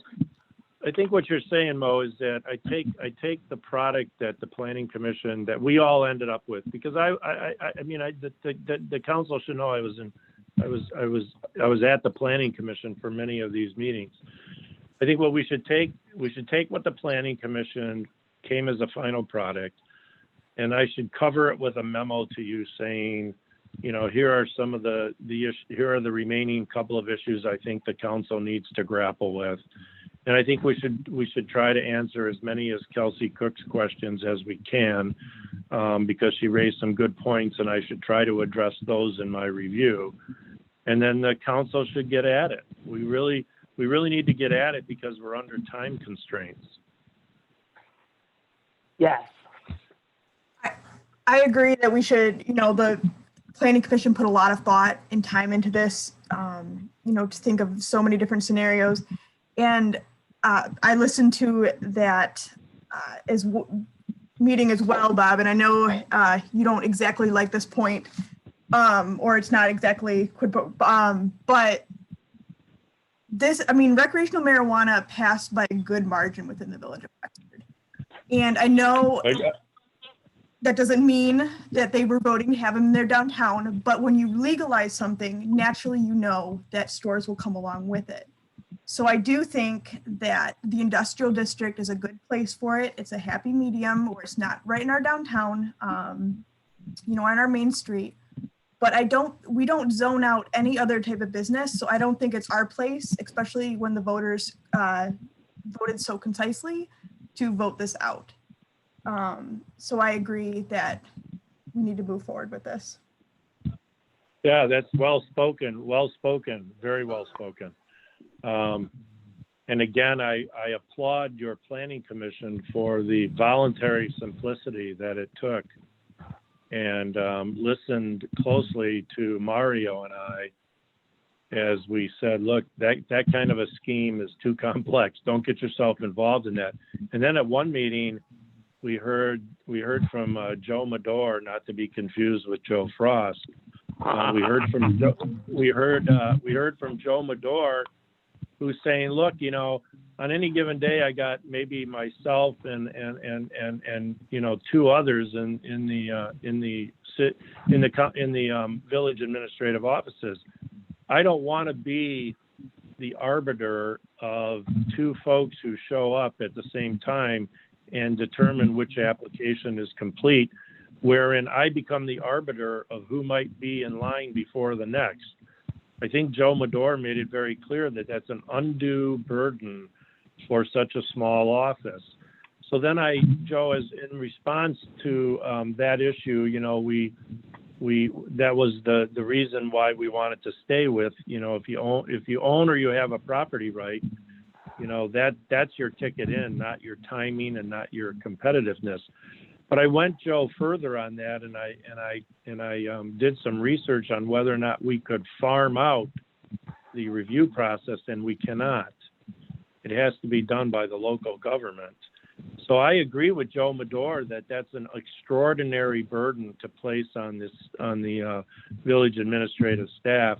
I think what you're saying, Mo, is that I take the product that the Planning Commission that we all ended up with, because the council should know I was at the Planning Commission for many of these meetings. I think what we should take what the Planning Commission came as a final product, and I should cover it with a memo to you saying, here are some of here are the remaining couple of issues I think the council needs to grapple with. And I think we should try to answer as many as Kelsey Cook's questions as we can, because she raised some good points, and I should try to address those in my review. And then the council should get at it. We really need to get at it because we're under time constraints. Yes. I agree that we should, the Planning Commission put a lot of thought and time into this, to think of so many different scenarios. And I listened to that meeting as well, Bob, and I know you don't exactly like this point, or it's not exactly, but this, recreational marijuana passed by a good margin within the village of Oxford. And I know that doesn't mean that they were voting to have them in their downtown, but when you legalize something, naturally that stores will come along with it. So I do think that the industrial district is a good place for it. It's a happy medium where it's not right in our downtown, on our main street. but we don't zone out any other type of business. So I don't think it's our place, especially when the voters voted so concisely, to vote this out. So I agree that we need to move forward with this. Yeah, that's well spoken, very well spoken. And again, I applaud your planning commission for the voluntary simplicity that it took, and listened closely to Mario and I as we said, look, that kind of a scheme is too complex. Don't get yourself involved in that. And then at one meeting, we heard from Joe Madore, not to be confused with Joe Frost. We heard from Joe Madore, who's saying, look, you know, on any given day, I got maybe myself and you know, two others in the village administrative offices. I don't want to be the arbiter of two folks who show up at the same time and determine which application is complete, wherein I become the arbiter of who might be in line before the next. I think Joe Madore made it very clear that that's an undue burden for such a small office. So then Joe, as in response to that issue, you know, that was the reason why we wanted to stay with, you know, if you own or you have a property right, you know, that's your ticket in, not your timing and not your competitiveness. But I went, Joe, further on that, and I did some research on whether or not we could farm out the review process, and we cannot. It has to be done by the local government. So I agree with Joe Madore that that's an extraordinary burden to place on the village administrative staff.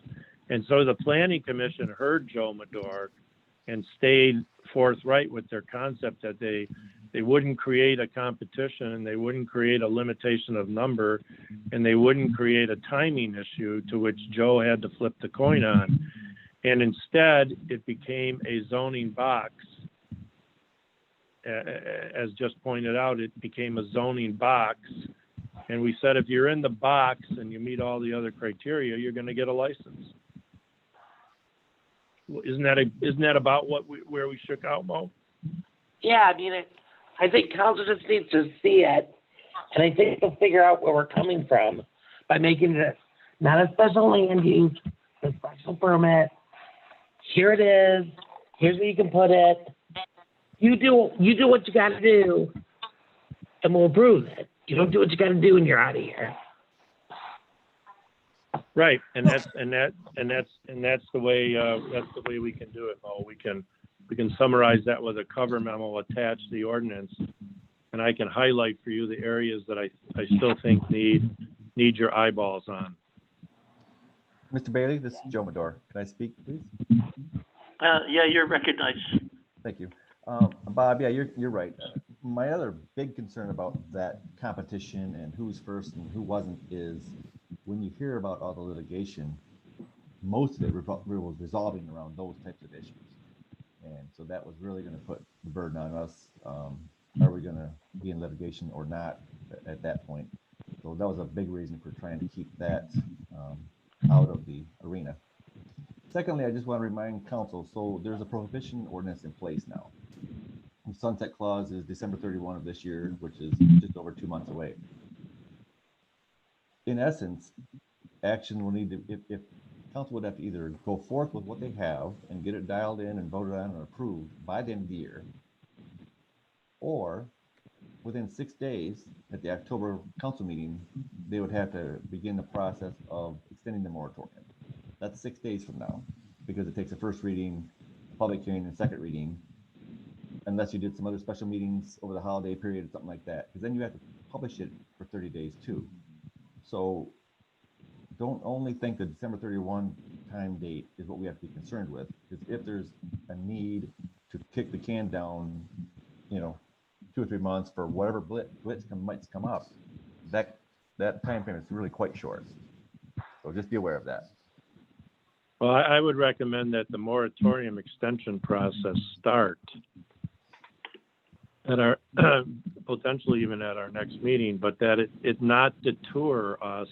And so the Planning Commission heard Joe Madore and stayed forthright with their concept that they wouldn't create a competition, and they wouldn't create a limitation of number, and they wouldn't create a timing issue to which Joe had to flip the coin on. And instead, it became a zoning box. As just pointed out, it became a zoning box. And we said, if you're in the box and you meet all the other criteria, you're going to get a license. Isn't that about where we shook out, Mo? Yeah, I mean, I think council just needs to see it, and I think they'll figure out where we're coming from by making it not a special land use, a special permit. Here it is. Here's where you can put it. You do what you got to do, and we'll approve it. You don't do what you got to do, and you're out of here. Right, and that's the way we can do it, Mo. We can summarize that with a cover memo attached to the ordinance, and I can highlight for you the areas that I still think need your eyeballs on. Mr. Bailey, this is Joe Madore. Can I speak, please? Yeah, you're recognized. Thank you. Bob, yeah, you're right. My other big concern about that competition and who's first and who wasn't is when you hear about all the litigation, most of it was resolving around those types of issues. And so that was really going to put the burden on us. Are we going to be in litigation or not at that point? So that was a big reason for trying to keep that out of the arena. Secondly, I just want to remind council, so there's a prohibition ordinance in place now. The sunset clause is December 31 of this year, which is just over 2 months away. In essence, action will need to, if council would have to either go forth with what they have and get it dialed in and voted on and approved by the end of the year, or within 6 days at the October council meeting, they would have to begin the process of extending the moratorium. That's 6 days from now, because it takes a first reading, public hearing, and second reading, unless you did some other special meetings over the holiday period or something like that, because then you have to publish it for 30 days too. So don't only think the December 31 time date is what we have to be concerned with, because if there's a need to kick the can down, you know, 2 or 3 months for whatever blitz might come up, that time frame is really quite short. So just be aware of that. Well, I would recommend that the moratorium extension process start at our potentially even at our next meeting, but that it not deter us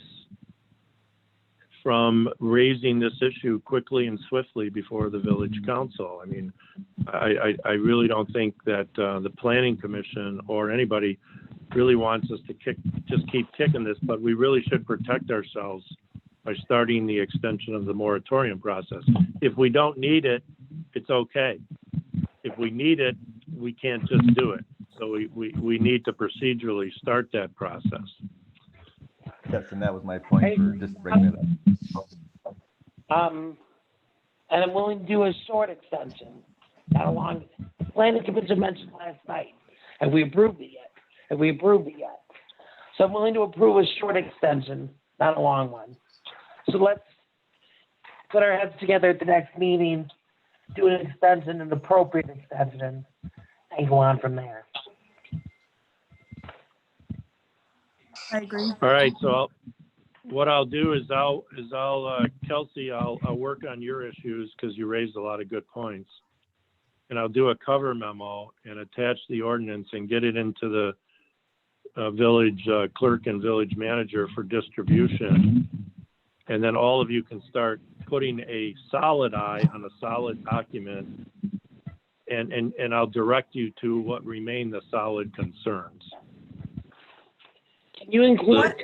from raising this issue quickly and swiftly before the village council. I mean, I really don't think that the planning commission or anybody really wants us to just keep kicking this, but we really should protect ourselves by starting the extension of the moratorium process. If we don't need it, it's okay. If we need it, we can't just do it. So we need to procedurally start that process. Yes, and that was my point for just bringing it up. And I'm willing to do a short extension, not a long. Planning Commission mentioned last night, and we approved it yet. So I'm willing to approve a short extension, not a long one. So let's put our heads together at the next meeting, do an extension, an appropriate extension, and go on from there. I agree. All right, so what I'll do is Kelsey, I'll work on your issues because you raised a lot of good points. And I'll do a cover memo and attach the ordinance and get it into the village clerk and village manager for distribution. And then all of you can start putting a solid eye on a solid document, and I'll direct you to what remain the solid concerns. Can you include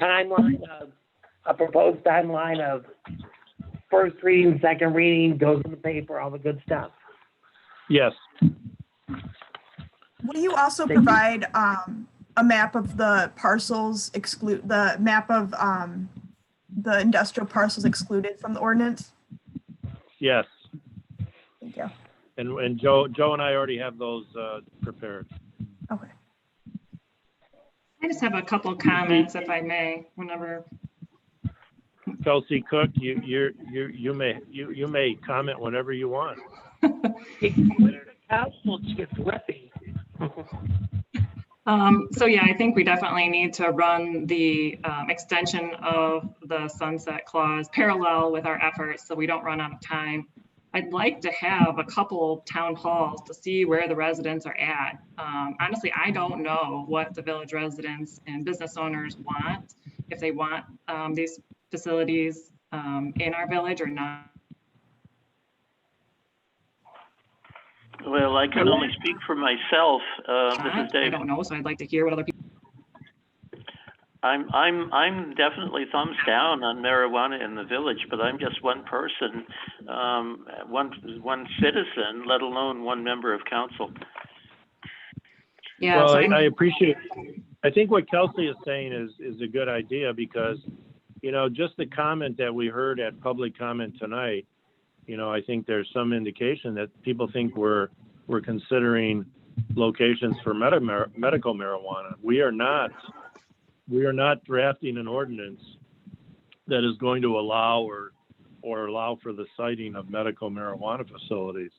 a proposed timeline of first reading, second reading, goes in the paper, all the good stuff? Yes. Will you also provide a map of the parcels the map of the industrial parcels excluded from the ordinance? Yes. Thank you. And Joe and I already have those prepared. Okay. I just have a couple comments, if I may, whenever. Kelsey Cook, you may comment whenever you want. So yeah, I think we definitely need to run the extension of the sunset clause parallel with our efforts so we don't run out of time. I'd like to have a couple town halls to see where the residents are at. Honestly, I don't know what the village residents and business owners want, if they want these facilities in our village or not. Well, I can only speak for myself. This is Dave. I don't know, so I'd like to hear what other people. I'm definitely thumbs down on marijuana in the village, but I'm just one person, one citizen, let alone one member of council. Yeah. Well, So I appreciate. I think what Kelsey is saying is a good idea because, just the comment that we heard at public comment tonight, I think there's some indication that people think we're considering locations for medical marijuana. We are not drafting an ordinance that is going to allow or allow for the siting of medical marijuana facilities.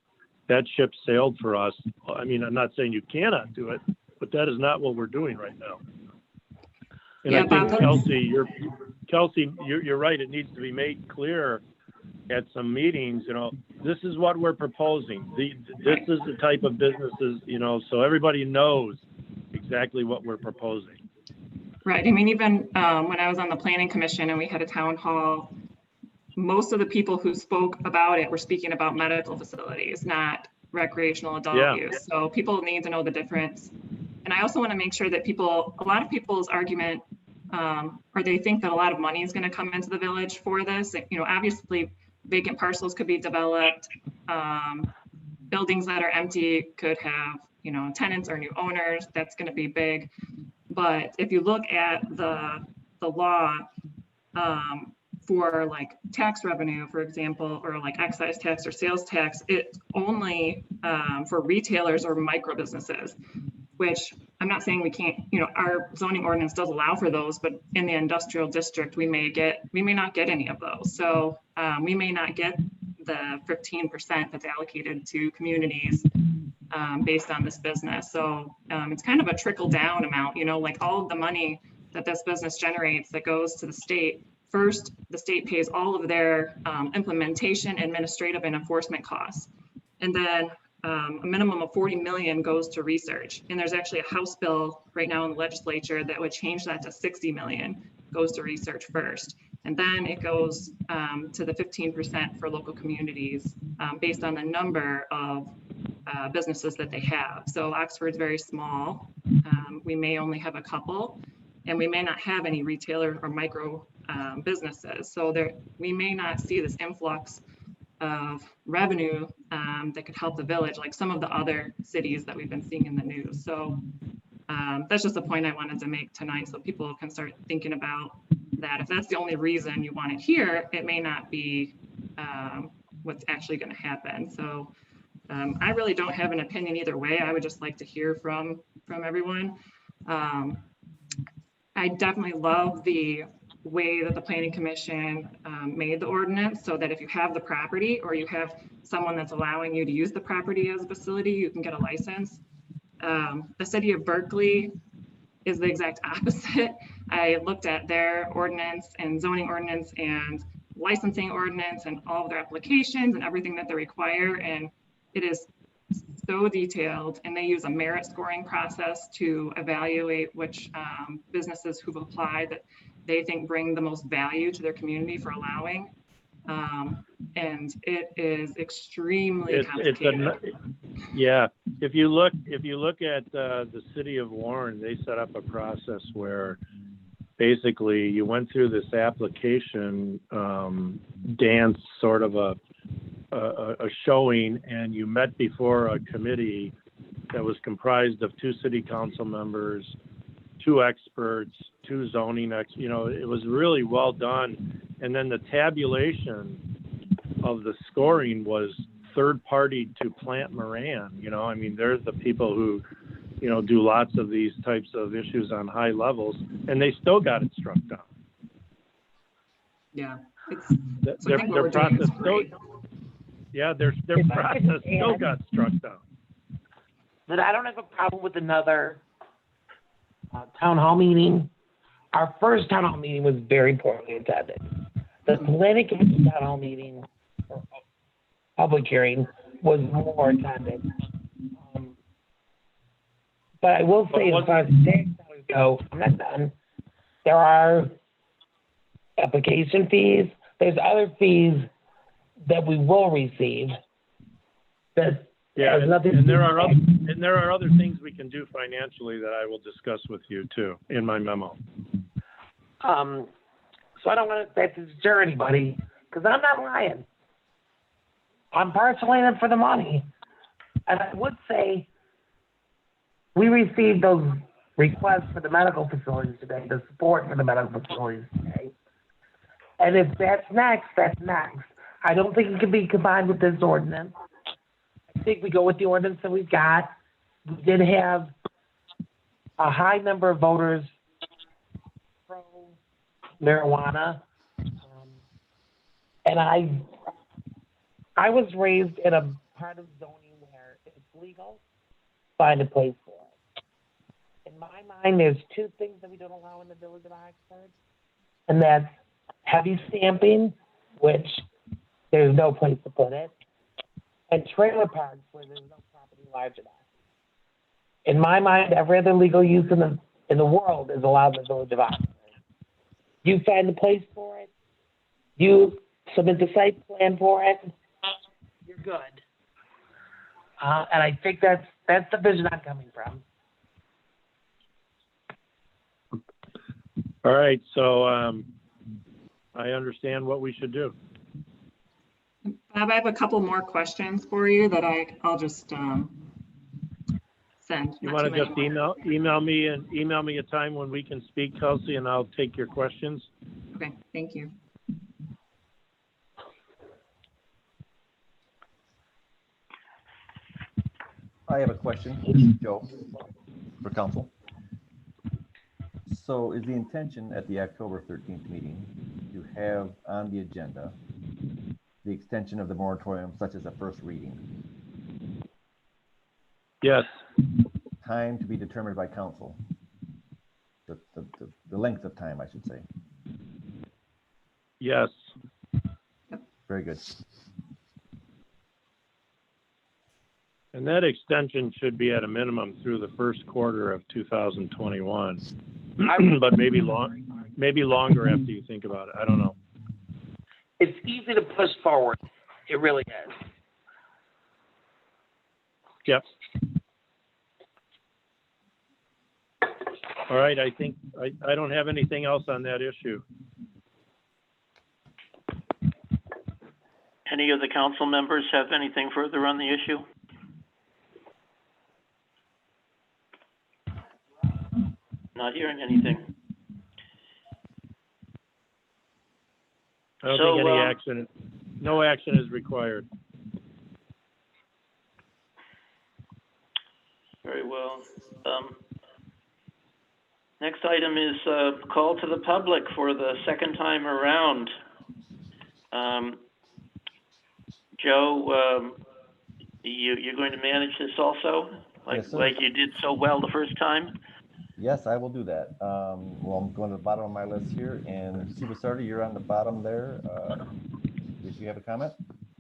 That ship sailed for us. I mean, I'm not saying you cannot do it, but that is not what we're doing right now. And I think Kelsey, you're right. It needs to be made clear at some meetings, this is what we're proposing. This is the type of businesses, so everybody knows exactly what we're proposing. Right. I mean, even when I was on the planning commission and we had a town hall, most of the people who spoke about it were speaking about medical facilities, not recreational adult use. So people need to know the difference. And I also want to make sure that a lot of people's argument, or they think that a lot of money is going to come into the village for this. Obviously vacant parcels could be developed. Buildings that are empty could have, tenants or new owners. That's going to be big. But if you look at the law for like tax revenue, for example, or like excise tax or sales tax, it's only for retailers or micro businesses, which I'm not saying we can't, our zoning ordinance does allow for those, but in the industrial district, we may not get any of those. So we may not get the 15% that's allocated to communities based on this business. So it's kind of a trickle down amount, like all of the money that this business generates that goes to the state. First, the state pays all of their implementation, administrative, and enforcement costs. And then a minimum of 40 million goes to research. And there's actually a House bill right now in the legislature that would change that to 60 million goes to research first. And then it goes to the 15% for local communities based on the number of businesses that they have. So Oxford's very small. We may only have a couple, and we may not have any retailer or micro businesses. So we may not see this influx of revenue that could help the village, like some of the other cities that we've been seeing in the news. So that's just a point I wanted to make tonight, so people can start thinking about that. If that's the only reason you want it here, it may not be what's actually going to happen. So I really don't have an opinion either way. I would just like to hear from everyone. I definitely love the way that the Planning Commission made the ordinance, so that if you have the property or you have someone that's allowing you to use the property as a facility, you can get a license. The city of Berkeley is the exact opposite. I looked at their ordinance and zoning ordinance and licensing ordinance and all of their applications and everything that they require, and it is so detailed, and they use a merit scoring process to evaluate which businesses who've applied that they think bring the most value to their community for allowing. And it is extremely complicated. Yeah, if you look at the city of Warren, they set up a process where basically you went through this application dance, sort of a showing, and you met before a committee that was comprised of 2 city council members, 2 experts, 2 zoning experts. You know, it was really well done. And then the tabulation of the scoring was third party to Plant Moran. You know, I mean, there's the people who, you know, do lots of these types of issues on high levels, and they still got it struck down. Yeah, their process still, yeah, their process still got struck down. But I don't have a problem with another town hall meeting. Our first town hall meeting was very poorly attended. The Planning Commission town hall meeting, or public hearing, was more attended. But I will say, as far as the tax dollars go, I'm not done. There are application fees. There's other fees that we will receive. That yeah, has nothing and to there do are other things we can do financially that I will discuss with you too in my memo. So I don't want that to deter anybody, because I'm not lying. I'm partially in it for the money. And I would say we received those requests for the medical facilities today, the support for the medical facilities today. And if that's next, that's next. I don't think it can be combined with this ordinance. I think we go with the ordinance that we've got. We did have a high number of voters pro marijuana. And I was raised in a part of zoning where it's legal, find a place for it. In my mind, there's 2 things that we don't allow in the village of Oxford, and that's heavy stamping, which there's no place to put it, and trailer parks where there's no property large enough. In my mind, every other legal use in the world is allowed in the village of Oxford. You find a place for it, you submit the site plan for it, you're good. And I think that's the vision I'm coming from. All right, so I understand what we should do. Bob, I have a couple more questions for you that I'll just send. You want to just email me a time when we can speak, Kelsey, and I'll take your questions. Okay, thank you. I have a question, Joe, for council. So is the intention at the October 13th meeting to have on the agenda the extension of the moratorium such as a first reading? Yes. Time to be determined by council. The length of time, I should say. Yes. Very good. And that extension should be at a minimum through the first quarter of 2021, but maybe maybe longer after you think about it. I don't know. It's easy to push forward. It really is. Yep. All right, I think I don't have anything else on that issue. Any of the council members have anything further on the issue? Not hearing anything. I don't So, think any action, no action is required. Very well. Next item is call to the public for the second time around. Joe, you're going to manage this also, Yes, sir. like you did so well the first time? Yes, I will do that. Well, I'm going to the bottom of my list here, and Steve Basardi, you're on the bottom there. If you have a comment,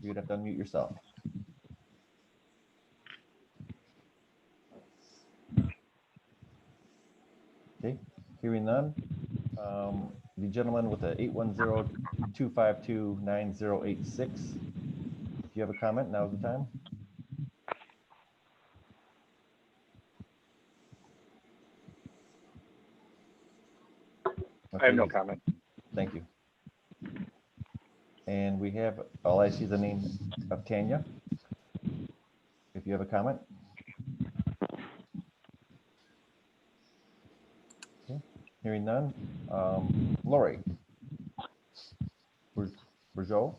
you'd have to unmute yourself. Okay, hearing none. The gentleman with the 810-252-9086. If you have a comment, now's the time. I have no comment. Thank you. And we have, all I see is the name of Tanya. If you have a comment. Okay. Hearing none. Lori. Bourgeau,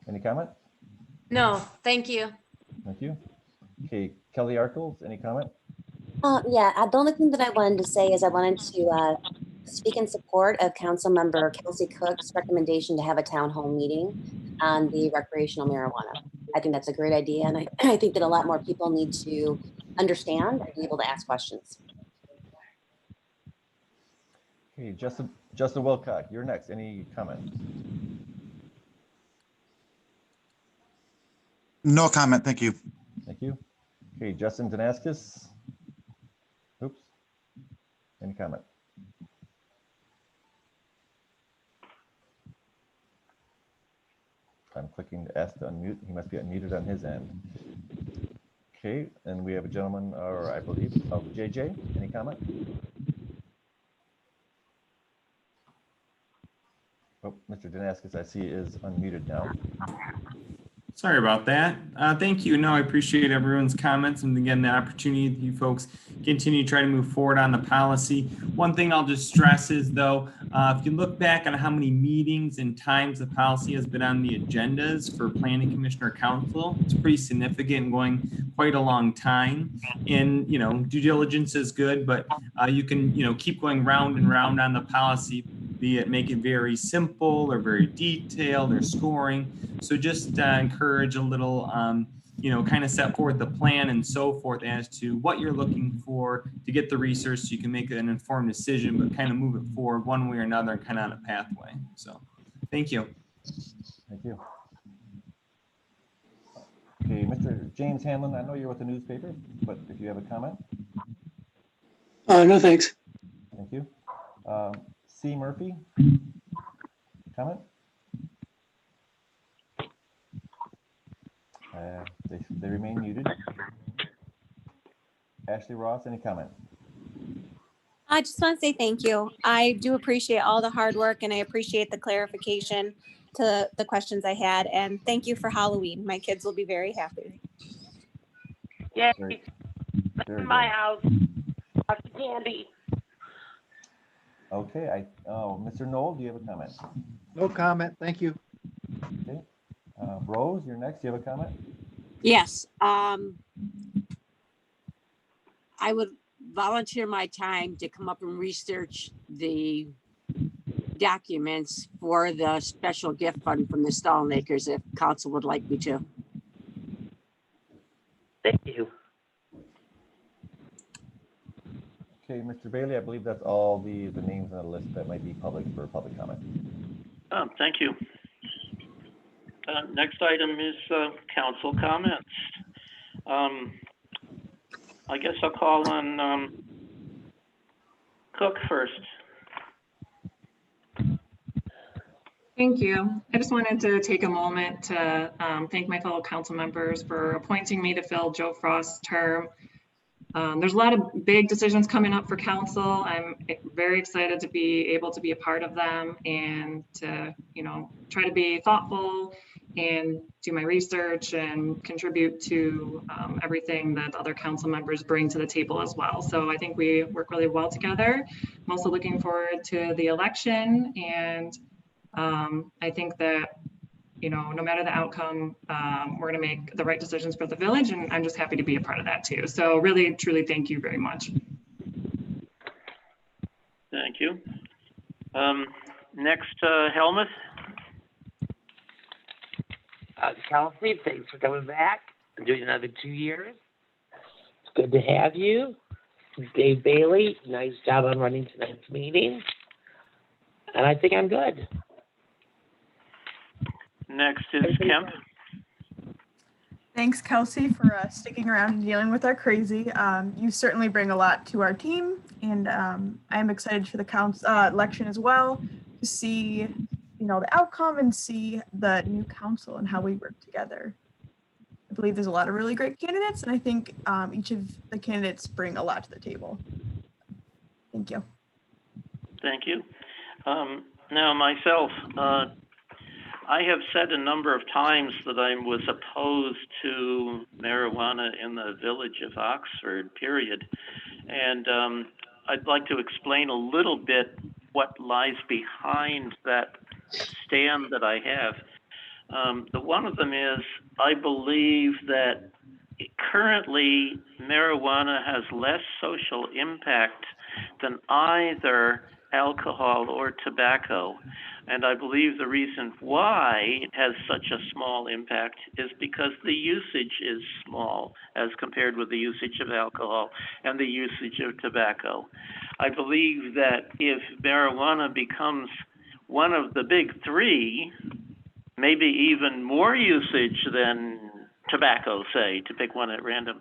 any comment? No, thank you. Thank you. Okay, Kelly Arkles, any comment? Yeah, the only thing that I wanted to say is I wanted to speak in support of Councilmember Kelsey Cook's recommendation to have a town hall meeting on the recreational marijuana. I think that's a great idea, and I think that a lot more people need to understand and be able to ask questions. Okay, Justin Wilcock, you're next. Any comment? No comment, thank you. Thank you. Okay, Justin Danaskis. Oops. Any comment? I'm clicking to ask to unmute. He must be unmuted on his end. Okay, and we have a gentleman, or I believe, of JJ. Any comment? Oh, Mr. Danaskis, I see is unmuted now. Sorry about that. Thank you. No, I appreciate everyone's comments and again, the opportunity that you folks continue to try to move forward on the policy. One thing I'll just stress is though, if you look back on how many meetings and times the policy has been on the agendas for planning commission or council, it's pretty significant and going quite a long time. And, you know, due diligence is good, but you can, you know, keep going round and round on the policy, be it make it very simple or very detailed or scoring. So just encourage a little, you know, kind of set forth the plan and so forth as to what you're looking for to get the research so you can make an informed decision, but kind of move it forward one way or another and kind of on a pathway. So thank you. Thank you. Okay, Mr. James Hanlon, I know you're with the newspaper, but if you have a comment? No, thanks. Thank you. C. Murphy, comment? They remain muted. Ashley Ross, any comment? I just want to say thank you. I do appreciate all the hard work and I appreciate the clarification to the questions I had. And thank you for Halloween. My kids will be very happy. Yay. Very My good. house. Lots of candy. Okay, Mr. Knoll, do you have a comment? No comment, thank you. Okay. Rose, you're next. Do you have a comment? Yes, I would volunteer my time to come up and research the documents for the special gift fund from the Stallmakers if council would like me to. Thank you. Okay, Mr. Bailey, I believe that's all the names on the list that might be public for public comment. Thank you. Next item is council comments. I guess I'll call on Cook first. Thank you. I just wanted to take a moment to thank my fellow council members for appointing me to fill Joe Frost's term. There's a lot of big decisions coming up for council. I'm very excited to be able to be a part of them and to, try to be thoughtful and do my research and contribute to everything that other council members bring to the table as well. So I think we work really well together. I'm also looking forward to the election, and I think that, no matter the outcome, we're going to make the right decisions for the village, and I'm just happy to be a part of that too. So really, truly, thank you very much. Thank you. Next, Helmut. Kelsey, thanks for coming back and doing another 2 years. It's good to have you. Dave Bailey, nice job on running tonight's meeting. And I think I'm good. Next is Kemp. Thanks, Kelsey, for sticking around and dealing with our crazy. You certainly bring a lot to our team, and I'm excited for the election as well to see, the outcome and see the new council and how we work together. I believe there's a lot of really great candidates, and I think each of the candidates bring a lot to the table. Thank you. Thank you. Now myself, I have said a number of times that I was opposed to marijuana in the village of Oxford, period. And I'd like to explain a little bit what lies behind that stand that I have. The one of them is, I believe that currently marijuana has less social impact than either alcohol or tobacco. And I believe the reason why it has such a small impact is because the usage is small as compared with the usage of alcohol and the usage of tobacco. I believe that if marijuana becomes one of the big three, maybe even more usage than tobacco, say, to pick one at random,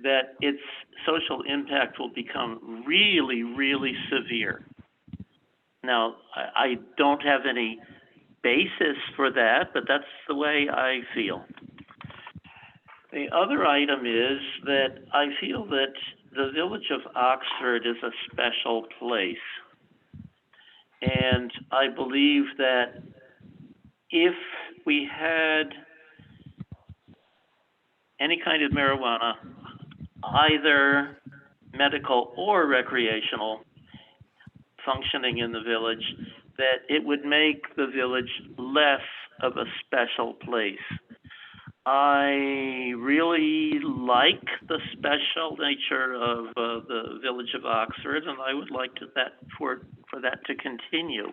that its social impact will become really, really severe. Now, I don't have any basis for that, but that's the way I feel. The other item is that I feel that the village of Oxford is a special place. And I believe that if we had any kind of marijuana, either medical or recreational, functioning in the village, that it would make the village less of a special place. I really like the special nature of the village of Oxford, and I would like for that to continue.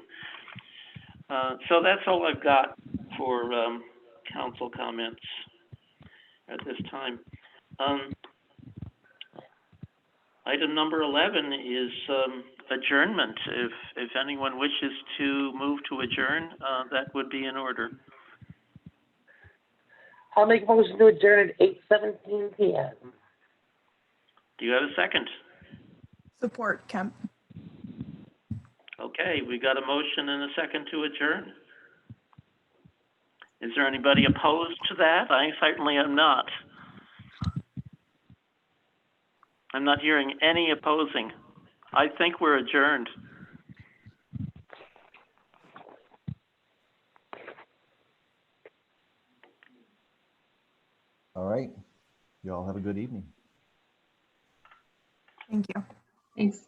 So that's all I've got for council comments at this time. Item number 11 is adjournment. If anyone wishes to move to adjourn, that would be in order. I'll make a motion to adjourn at 8:17 p.m. Do you have a second? Support, Kemp. Okay, we got a motion and a second to adjourn. Is there anybody opposed to that? I certainly am not. I'm not hearing any opposing. I think we're adjourned. All right. You all have a good evening. Thank you. Thanks.